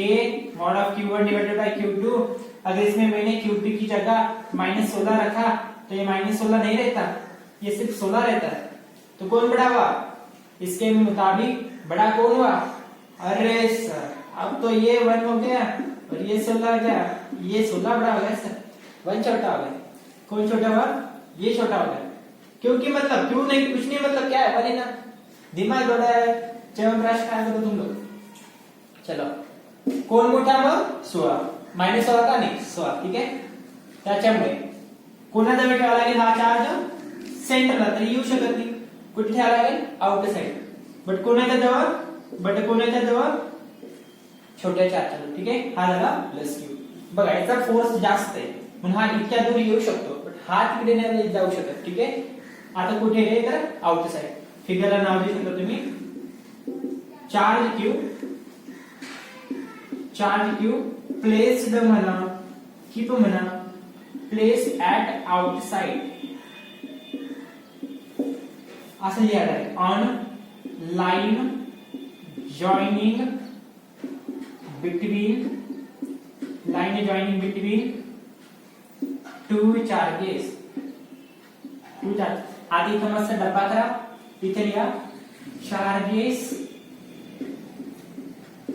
mod of Q1 divided by Q2. अगर इसमें मैंने Q2 की जगह -16 रखा तो ये -16 नहीं रहता, ये सिर्फ 16 रहता है. तो कौन बड़ा हुआ? इसके मुताबिक बड़ा कौन हुआ? अरे सर अब तो ये 1 हो गया और ये 16 हो गया. ये 16 बड़ा हो गया सर. 1 छोटा हो गया. कौन छोटा हुआ? ये छोटा हो गया. क्योंकि मतलब क्यों नहीं, कुछ नहीं, मतलब क्या है? बोले ना दिमाग बड़ा है. च्यवनप्राश काय करो तुम लोग. चलो कोण मोठा? मग 16. -16 का नाही 16. ठीक आहे. त्याच्यामुळे कोणा जवळ ठेवावा लागेल हा चार्ज? सेंटरला. तरी येऊ शकत नाही. कुठे ठेवावा लागेल? आउटसाइड. बट कोणाच्या जवळ? छोट्या चार्जच्या. ठीक आहे. हा झाला प्लस क्यू. बघा याचा फोर्स जास्त आहे म्हणून हा इतक्या दूर येऊ शकतो, बट हा तिकडे नाही जाऊ शकत. ठीक आहे. आता कुठे आहे? तर आउटसाइड. फिगरला नाव देऊ शकता तुम्ही. चार्ज क्यू प्लेस्ड म्हणा, कीप म्हणा, प्लेस ऍट आउटसाइड असं लिहायला आहे. On line joining between two charges. आधी इथं मस्त डब्बा करा. इथे लिहा charges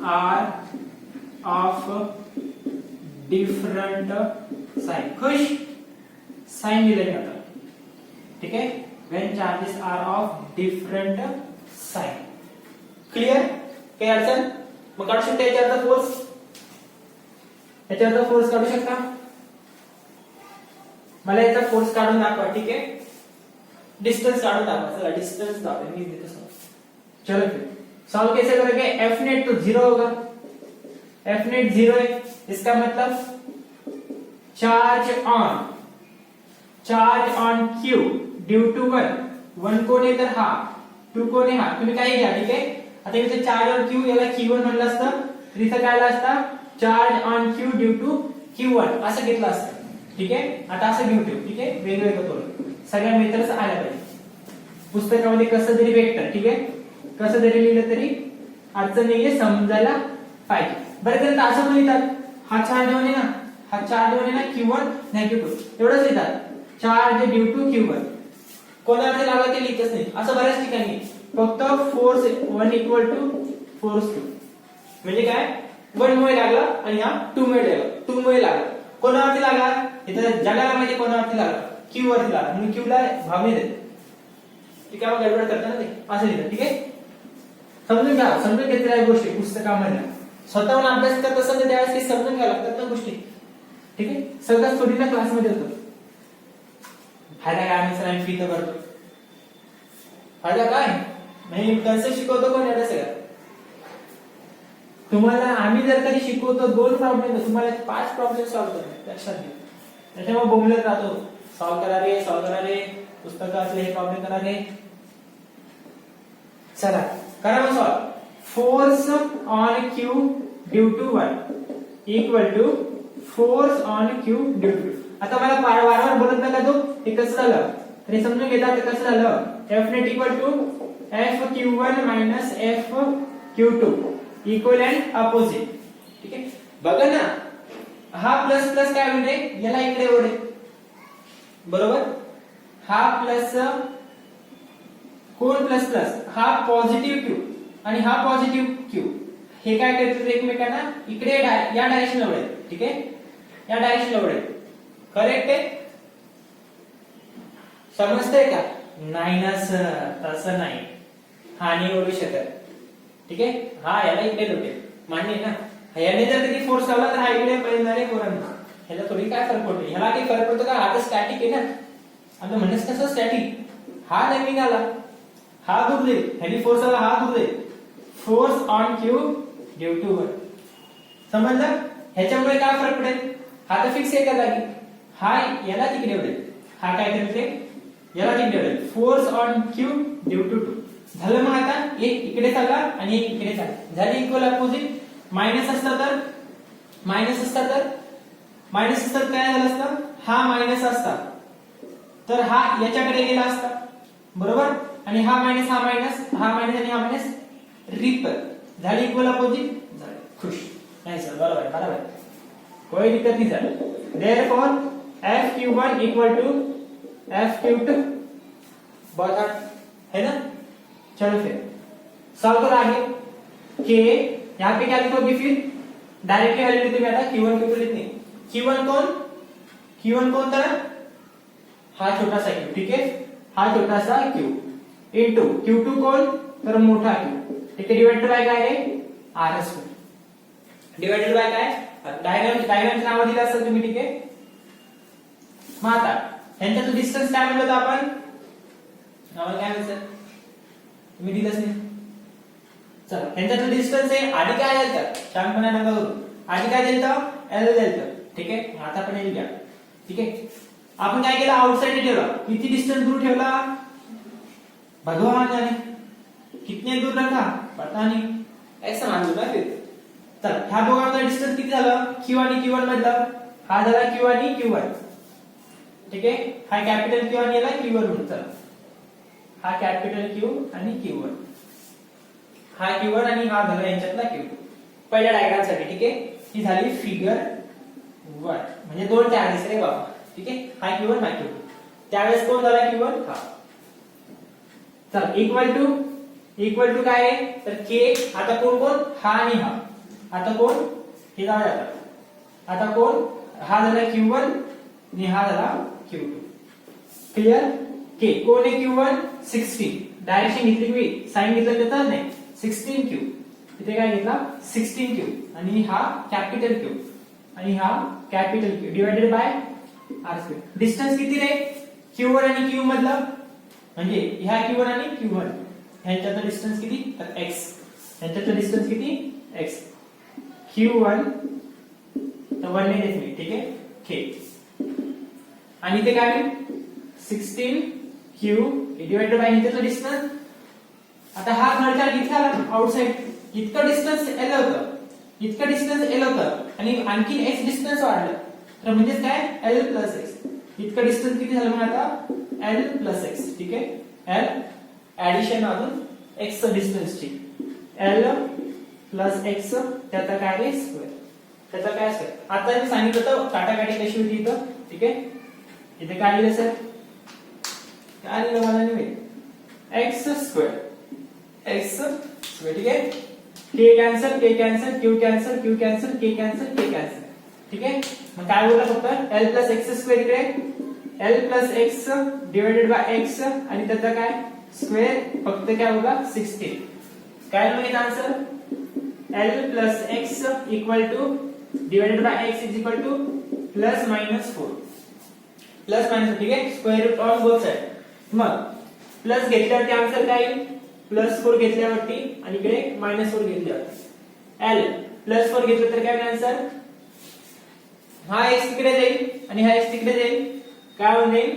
are of different sign. खुश. साइन दिले जातात. ठीक आहे. when charges are of different sign. Clear? काही अडचण? मग काढू शकता याच्यावरचा फोर्स. याच्यावरचा फोर्स काढू शकता? मला याचा फोर्स काढून दाखवा. ठीक आहे. डिस्टेंस काढून दाखवा. चला डिस्टेंस दाखवा. मी देतो सॉल्व. चलो फिर सॉल्व कैसे करेंगे? F नेट तो 0 होगा. एफ नेट 0 है, इसका मतलब charge on Q due to 1 कोण आहे तर हा, 2 कोण आहे हा, तुम्ही काही घ्या. ठीक आहे. आता इथे चार्ज ऑन क्यू याला Q1 म्हणलं असतं, तर इथं काय आलं असतं charge on Q due to Q1 असं घेतलं असतं. ठीक आहे. आता असं घेऊ ठेवू. ठीक आहे. वेगवेगळं करून सगळ्या मेथड्स आल्या पाहिजे पुस्तकामध्ये. कसं जरी वेक्टर, ठीक आहे, कसं जरी लिहिलं तरी अडचण नाहीये, समजायला पाहिजे. बरेच जण असं पण लिहितात, हा चार्ज ऑन आहे ना, हा चार्ज ऑन आहे ना Q1 -2 एवढंच लिहितात, चार्ज ड्यू टू Q1. कोणाला लागला ते लिहितच नाही. असं बऱ्याच ठिकाणी फक्त फोर्स 1 इक्वल टू फोर्स 2 म्हणजे काय 1 मुळे लागला आणि हा 2 मुळे लागला, 2 मुळे लागला. कोणावरती लागला इथं जगाला माहिती कोणावरती लागला, Q वरती लागला म्हणून Q ला भाव नाही देत. ठीक आहे. मग गडबड करताना ते असं लिहिलं. ठीक आहे. समजून घ्या, समजून घेतलेल्या गोष्टी पुस्तकामध्ये स्वतःहून अभ्यास करत असेल तर त्यावेळेस ते समजून घ्यावं लागतात ना गोष्टी. ठीक आहे. सगळं थोडी ना क्लासमध्ये होतं. फायदा काय आम्ही सर फी तर भरतो, फायदा काय नाही, कन्सेप्ट शिकवतो कोण एवढं सगळं. तुम्हाला आम्ही जर कधी शिकवतो 2 प्रॉब्लेम तर तुम्हाला 5 प्रॉब्लेम सॉल्व्ह करणे लक्षात घ्या. त्याच्यामुळे बोंबलत राहतो, सॉल्व्ह करा रे पुस्तकातले हे प्रॉब्लेम करा रे. चला करा मग solve. Force on Q due to 1 equal to force on Q due to. आता मला वारंवार बोलत नका तो, हे कसं झालं तरी समजून घेता. ते कसं झालं, F net equal to F Q1 minus F Q2 equal and opposite. ठीक आहे. बघा ना, हा प्लस प्लस काय म्हणजे याला इकडे ओढे, बरोबर. हा प्लस कोण प्लस प्लस, हा पॉझिटिव्ह Q आणि हा पॉझिटिव्ह Q, हे काय करतात एकमेकांना इकडे या डायरेक्शनला ओढे. ठीक आहे. या डायरेक्शनला ओढे. करेक्ट आहे. समजतंय का? नाही ना सर, तसं नाही, हा नाही ओढू शकत. ठीक आहे. हा याला इकडे लोटे मान्य आहे ना. याने जर कधी फोर्स लावला तर हा इकडे पळणारे पोरांना, ह्याला थोडी काय फरक पडतो, ह्याला काही फरक पडतो का? हा तर स्टॅटिक आहे ना. आता म्हणणंच कसं स्टॅटिक, हा नवीन आला, हा दूर जाईल, ह्यानी फोर्स आला, हा दूर जाईल. Force on Q due to 1 समजलं. ह्याच्यामुळे काय फरक पडेल, हा तर फिक्स एका जागी, हा याला तिकडे उडेल, हा काय करते याला तिकडे उडेल. Force on Q due to 2 झालं. मग आता एक इकडे चालला आणि एक इकडे चालला, झाली इक्वल अपोजिट. मायनस असता तर काय झालं असतं, हा मायनस असता तर हा याच्याकडे गेला असता, बरोबर. आणि हा मायनस आणि हा मायनस रिपल, झाली इक्वल अपोजिट. झाली खुश. नाही सर बरोबर कोई दिक्कत नहीं sir. Therefore FQ1 equal to FQ2 बहुत है ना. चलो फिर सॉल्व करो आगे. के यहाँ पे क्या लिखोगे, फिर डायरेक्टली वैल्यू लिखते मैं आता Q1 Q2 लिखने. Q1 कौन था, हा छोटा सा Q. ठीक है. हा छोटा सा Q इनटू Q2 कौन तर मोठा Q. ठीक है. डिवाइडेड बाय काय आहे RS डिवाइडेड बाय काय डायग्राम नाव दिलं असेल तुम्ही. ठीक आहे. मग आता यांच्याचं डिस्टन्स काय म्हणलं आपण, आम्हाला काय म्हणतात तुम्ही दिलंच नाही. चला यांच्याचं डिस्टन्स आहे, आधी काय द्यायचं शांतपणे नका करू, आधी काय द्यायचं L द्यायचं. ठीक आहे. आता आपण L घ्या. ठीक आहे. आपण काय केलं, आउटसाइड ठेवला. किती डिस्टन्स दूर ठेवला भगवान जाने, कितने दूर रखा पता नहीं, ऐसा मान लो ना. फिर चला ह्या दोघांचा डिस्टन्स किती झालं, Q आणि Q1 मधलं, हा झाला Q आणि Q1. ठीक आहे. हा कॅपिटल Q आणि याला Q1 म्हणून. चला हा कॅपिटल Q आणि Q1, हा Q1 आणि हा झाला यांच्यातला Q2 पहिल्या डायग्राम साठी. ठीक आहे. ही झाली फिगर 1 म्हणजे 2 चार्जेस रे बाबा. ठीक आहे. हा Q1 हा Q2, त्यावेळेस कोण झाला Q1 हा. चला इक्वल टू काय आहे तर K. आता कोण हा आणि हा, आता कोण हे जाऊ द्या. आता कोण हा झाला Q1 आणि हा झाला Q2. क्लियर. K कोण आहे Q1 16, डायरेक्शन घेतली मी साइन घेतलं तर नाही 16Q. इथे काय घेतला 16Q आणि हा कॅपिटल Q आणि हा capital Q divided by R2. Distance किती रे Q1 आणि Q मधलं, म्हणजे ह्या Q1 आणि Q1 ह्यांच्याचा डिस्टन्स किती तर x, ह्यांच्याचा डिस्टन्स किती x. Q1 तर 1 ने डेसिमल, ठीक आहे K आणि इथे काय 16 Q डिवाइडेड बाय इथलं डिस्टन्स. आता हा खर्च किती आला आउटसाइड, इतकं डिस्टन्स L होतं, इतकं डिस्टन्स L होतं आणि आणखी x डिस्टन्स वाढलं तर म्हणजे काय L प्लस x. इतकं डिस्टन्स किती झालं मग आता L प्लस x, ठीक आहे L ऍडिशन अजून x चं डिस्टन्स ची L प्लस x त्याचा काय रे स्क्वेअर, त्याचा काय स्क्वेअर. आता मी सांगितलं होतं काटाकाटी कशी होती इथं, ठीक आहे इथे काय लिहिलं सर, काय लिहिलं मला नाही x स्क्वेअर x स्क्वेअर, ठीक आहे k cancel k cancel q cancel q cancel k cancel k cancel, ठीक आहे. मग काय बोलला फक्त l प्लस x स्क्वेअर इकडे l plus x divided by x आणि त्याचा काय स्क्वेअर, फक्त काय होगा 16. काय मिळेल answer l plus x equal to divided by x is equal to plus minus 4, plus minus, ठीक आहे square root on both side. मग प्लस घेतल्यावरती आन्सर काय येईल प्लस 4 घेतल्यावरती आणि इकडे मायनस 4 घेतल्यावर l प्लस 4 घेतलं तर काय आन्सर, हा x तिकडे जाईल आणि हा x तिकडे जाईल, काय होईल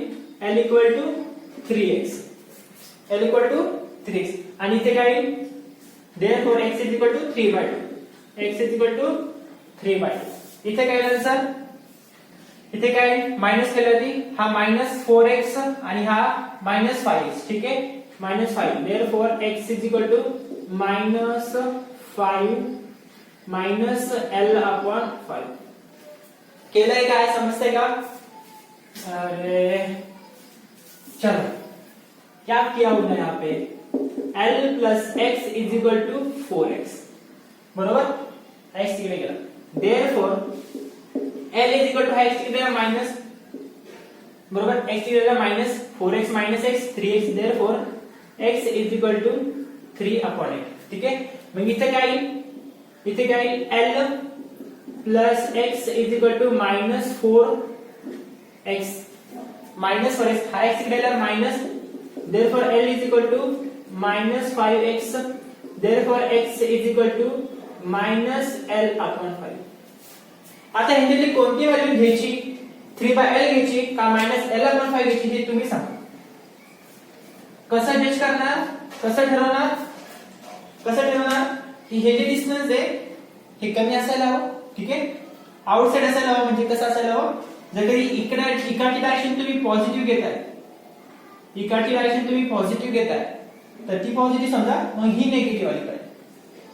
l equal to 3x, l equal to 3x आणि इथे काय येईल therefore x is equal to 3/2, x is equal to 3/2. इथे काय येईल सर, इथे काय मायनस केल्यावरती हा मायनस 4x आणि हा मायनस 5x, ठीक आहे minus 5, therefore x is equal to minus 5 minus l upon 5. केलंय काय समजतंय का, अरे चलो क्या किया हमने यहाँ पे l plus x is equal to 4x, बरोबर x तिकडे गेला, therefore l is equal to x तिकडे गेला मायनस, बरोबर x तिकडे गेला minus 4x minus x 3x, therefore x is equal to 3 upon 8, ठीक आहे. मग इथे काय इथे काय l plus x is equal to minus 4x minus 4x, हा x तिकडे गेला minus, therefore l is equal to minus 5x, therefore x is equal to minus l upon 5. आता ह्याची कोणती व्हॅल्यू घ्यायची, 3/l घ्यायची का मायनस l upon 5 घ्यायची हे तुम्ही सांगा. कसं जज करणार, कसं ठरवणार की हे जे डिस्टन्स आहे हे कमी असायला हवं, ठीक आहे आउटसाइड असायला हवं, म्हणजे कसं असायला हवं, जर कधी इकडची डायरेक्शन तुम्ही पॉझिटिव्ह घेताय, इकडची डायरेक्शन तुम्ही पॉझिटिव्ह घेताय तर ती पॉझिटिव्ह समजा, मग ही निगेटिव्ह आली पाहिजे.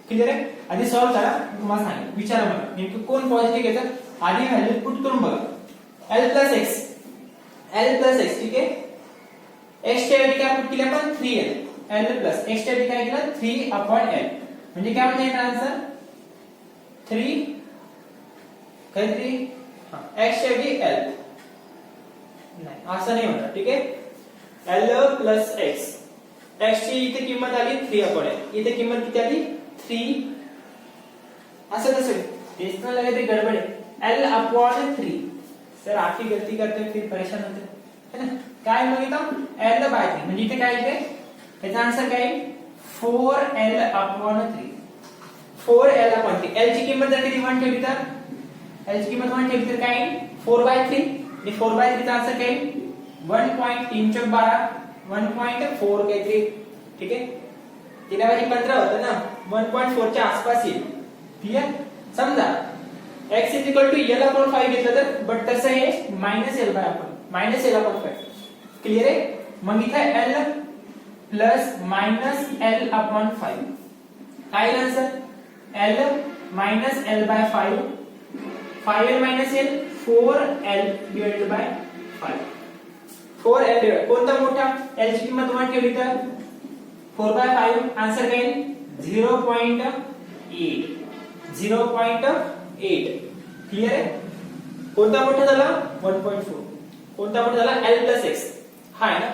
क्लिअर आहे. आधी सॉल्व्ह करा, तुम्हाला सांगेल, विचारा मला नेमकं कोण पॉझिटिव्ह घेतं, आधी व्हॅल्यू पुट करून बघा. l प्लस x, ठीक आहे x च्या ऐवजी काय पुट केलं आपण 3l, l प्लस x च्या ऐवजी काय केलं 3 अपॉन l, म्हणजे काय म्हणजे आन्सर 3 काय 3 x च्या ऐवजी l, नाही असं नाही होणार, ठीक आहे l प्लस x, x ची इथे किंमत आली 3 अपॉन l, इथे किंमत किती आली 3, असं कसं तेच ना लगे ते गडबड आहे, l अपॉन 3. सर आखी गलती करते फिर परेशान होते है ना. काय मग इथं l बाय 3 म्हणजे इथे काय येते, याचा आन्सर काय 4l upon 3, 4l upon 3. l ची किंमत जर किती 1 ठेवली तर l ची किंमत 1 ठेवली तर काय येईल 4/3 आणि 4/3 चा आन्सर काय येईल 1.312 1.4 काहीतरी, ठीक आहे 3/15 होतं ना, 1.4 च्या आसपास येईल. क्लियर. समजा x is equal to l upon 5 घेतलं तर, बट तसं हे -l बाय आपण -l अपॉन 5. क्लियर आहे. मग इथे l प्लस -l अपॉन 5 काय येईल answer, l minus l by 5, 5l minus l 4l divided by 5, 4l divide कोणता मोठा, l ची किंमत 1 ठेवली तर 4/5 आन्सर काय येईल 0.8, 0.8. क्लियर आहे. कोणता मोठा झाला 1.4, कोणता मोठा झाला l प्लस x, हा आहे ना,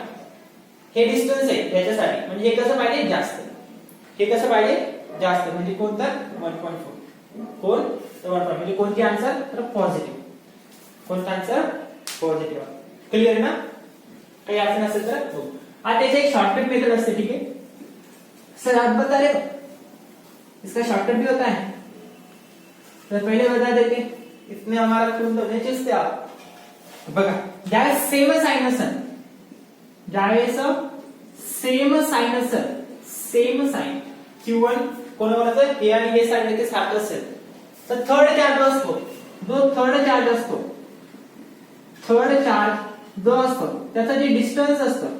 हे डिस्टन्स आहे याच्यासाठी, म्हणजे हे कसं पाहिजे जास्त, हे कसं पाहिजे जास्त, म्हणजे कोणता 1.4, कोण तर 1.4 म्हणजे कोणती आन्सर तर पॉझिटिव्ह, कोणता आन्सर पॉझिटिव्ह. क्लियर ना. काही असं नसेल तर हो. आता त्याची एक शॉर्टकट मेथड असते, ठीक है सर आप बता रहे हो इसका शॉर्टकट भी होता है, तर पहिले बता देते इतने हमारा खून तो नीचेच ते आप बघा ज्यावेळेस सेम साइन असेल ज्यावेळेस सेम साइन असेल सेम साइन Q1 कोणावर हे आणि हे साइन ते सारखं असेल तर थर्ड चार्ज असतो जो थर्ड चार्ज असतो थर्ड चार्ज जो असतो त्याचा जे डिस्टन्स असतं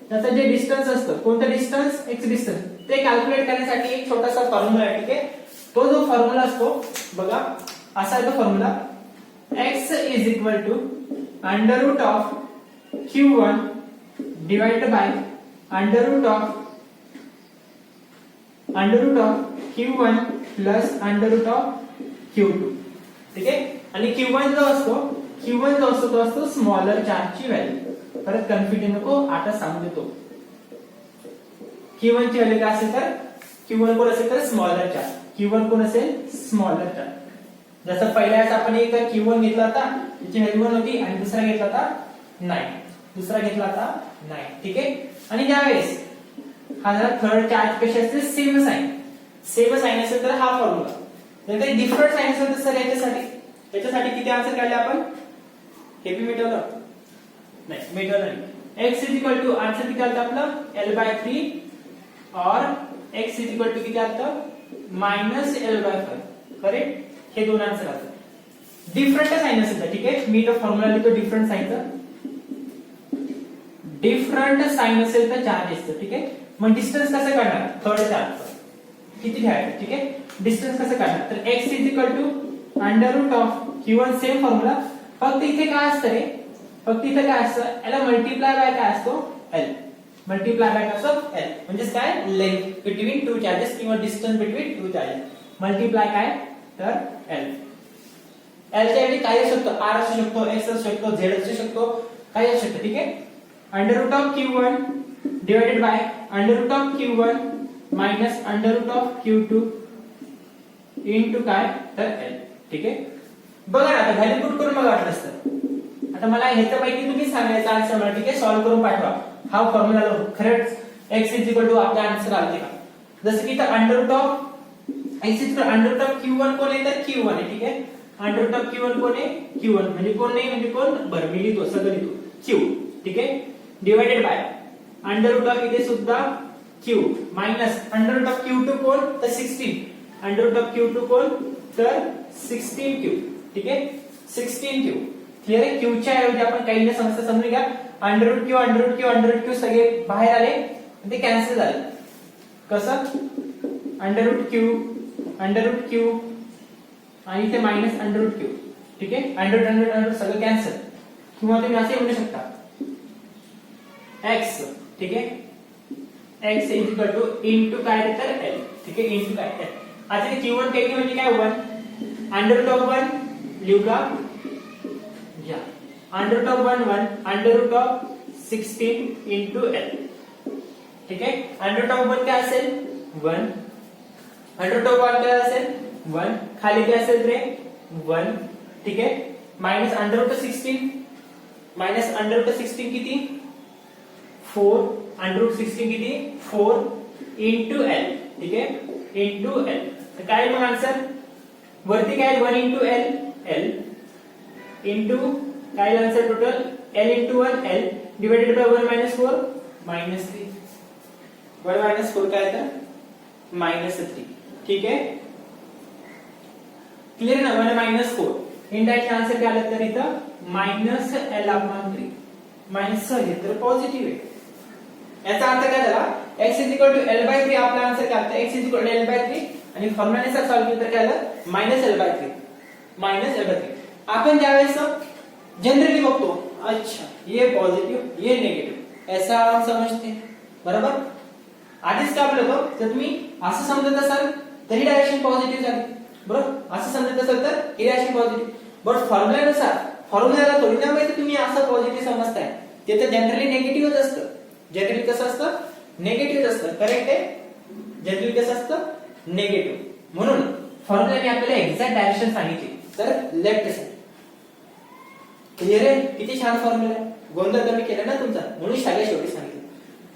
त्याचा जे डिस्टन्स असतं कोणतं डिस्टन्स एक्स डिस्टन्स ते कॅल्क्युलेट करण्यासाठी एक छोटासा फॉर्म्युला आहे ठीक आहे तो जो फॉर्म्युला असतो बघा असा आहे तो formula x is equal to under root of q1 divided by under root of q1 plus under root of q2 ठीक आहे आणि q1 जो असतो तो असतो स्मॉलर चार्जची व्हॅल्यू परत कन्फ्युजन नको आता सांगू देतो q1 ची व्हॅल्यू काय असेल तर q1 कोण असेल तर स्मॉलर चार्ज q1 कोण असेल स्मॉलर चार्ज जसं पहिल्याच आपण एक Q1 घेतला होता त्याची व्हॅल्यू 1 होती आणि दुसरा घेतला होता 9 ठीक आहे आणि ज्यावेळेस हा जरा थर्ड चार्ज कशी असते सेम साइन असेल तर हा फॉर्म्युला जर काही डिफरंट साइन असेल तर सर याच्यासाठी किती आन्सर काढले आपण हे बी मिटवलं नाही मिटवलं नाही x is equal to answer किती आलं आपलं L/3 और x इज इक्वल टू किती आलं -L/5 करेक्ट हे दोन आन्सर असतात डिफरंट साइन असेल ठीक आहे मी तो फॉर्म्युला लिहितो डिफरंट साइनचा डिफरंट साइन असेल तर चार्ज असतं ठीक आहे मग डिस्टन्स कसं काढणार थर्ड चार्ज किती घ्यायचं ठीक आहे डिस्टन्स कसं काढणार तर x is equal to under root of q1 same formula फक्त इथे काय असतं रे फक्त इथे काय असतं याला मल्टिप्लाय बाय काय असतो l मल्टिप्लाय बाय काय असतो l म्हणजे काय लेंथ बिटवीन टू चार्जेस किंवा distance between two charges multiply काय तर l l च्या ऐवजी काय असू शकतो r असू शकतो x असू शकतो z असू शकतो काय असू शकतो ठीक आहे under root of q1 divided by under root of q1 minus under root of q2 into काय तर l ठीक आहे बघा आता व्हॅल्यू पुट करून बघा वाटलं असतं आता मला ह्याच्यापैकी तुम्ही सांगायचं आन्सर मला ठीक आहे सॉल्व करून पाठवा हा फॉर्म्युला खरंच x इज इक्वल टू आपला आन्सर आलते का जसं की इथं under root of x is under root of q1 कोण आहे तर q1 आहे ठीक आहे अंडर रूट ऑफ q1 कोण आहे q1 म्हणजे कोण नाही म्हणजे कोण बरं मी लिहितो सगळं लिहितो q ठीक आहे divided by under root of इथे सुद्धा q minus under root of q2 कोण तर 16 अंडर रूट ऑफ q2 कोण तर 16q ठीक आहे 16q क्लियर आहे q च्या ऐवजी आपण काही न समस्या समजून घ्या अंडर रूट q सगळे बाहेर आले ते कॅन्सल झाले कसं अंडर रूट q आणि इथे मायनस अंडर रूट q ठीक आहे अंडर सगळं कॅन्सल किंवा तुम्ही असे म्हणू शकता x ठीक आहे x is equal to into काय तर l ठीक आहे इनटू काय l आता ते q1 काही म्हणजे काय 1 अंडर रूट ऑफ 1 लिहू का या under root of 1 under root of 16 into l ठीक आहे अंडर रूट ऑफ 1 काय असेल 1 अंडर रूट ऑफ 1 काय असेल 1 खाली काय असेल रे 1 ठीक आहे minus under root 16 minus under root 16 किती 4 अंडर रूट 16 किती 4 इनटू l ठीक आहे इनटू l तर काय मग आन्सर वरती काय 1 इनटू l इनटू काय answer total l into 1 l divided by 1 minus 4 minus 3 1 minus 4 काय तर मायनस 3 ठीक आहे क्लियर ना 1 मायनस 4 इनडायरेक्ट आन्सर काय आलं तर इथं मायनस l अपॉन 3 मायनस हे तर पॉझिटिव्ह आहे याचा अर्थ काय झाला x l/3 आपला आन्सर काय आहे x l/3 आणि फॉर्म्युलानुसार सॉल्व केलं तर काय आलं -l/3 आपण ज्यावेळेस जनरली बघतो अच्छा ये पॉझिटिव्ह ये निगेटिव्ह ऐसा हम समजते बरोबर आधीच काय आपलं होतं जर तुम्ही असं समजत असाल तरी डायरेक्शन पॉझिटिव्ह झाली बरोबर असं समजत असाल तर ही डायरेक्शन पॉझिटिव्ह बट फॉर्म्युलाला थोडी ना माहिती तुम्ही असं पॉझिटिव्ह समजताय ते तर जनरली निगेटिव्हच असतं जनरली कसं असतं निगेटिव्ह असतं करेक्ट आहे जनरली कसं असतं निगेटिव्ह म्हणून फॉर्म्युलाने आपल्याला एक्झॅक्ट डायरेक्शन सांगितली तर लेफ्ट साइड क्लियर आहे किती छान फॉर्म्युला आहे गोंधळ कमी केला ना तुमचा म्हणून सगळ्या शेवटी सांगितलं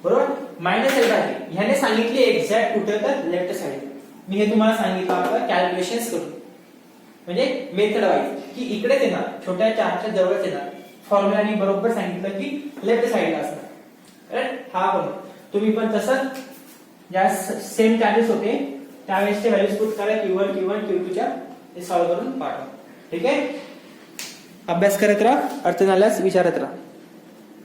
बरोबर -l/3 ह्याने सांगितले एक्झॅक्ट कुठे तर लेफ्ट साइड मी हे तुम्हाला सांगितलं होतं कॅल्क्युलेशन्स करून, म्हणजे मेथड वाईज की इकडेच येणार, छोट्या चार्जच्या जवळच येणार. फॉर्म्युलानी बरोबर सांगितलं की लेफ्ट साइडला असणार. करेक्ट? हा पण तुम्ही पण तसंच ज्या सेम चार्जेस होते त्यावेळेसचे व्हॅल्यूज पुट करा Q1 Q1 Q2 च्या, ते सॉल्व्ह करून पाठवा. ठीक आहे? अभ्यास करत राहा, अडचण आल्यास विचारत राहा.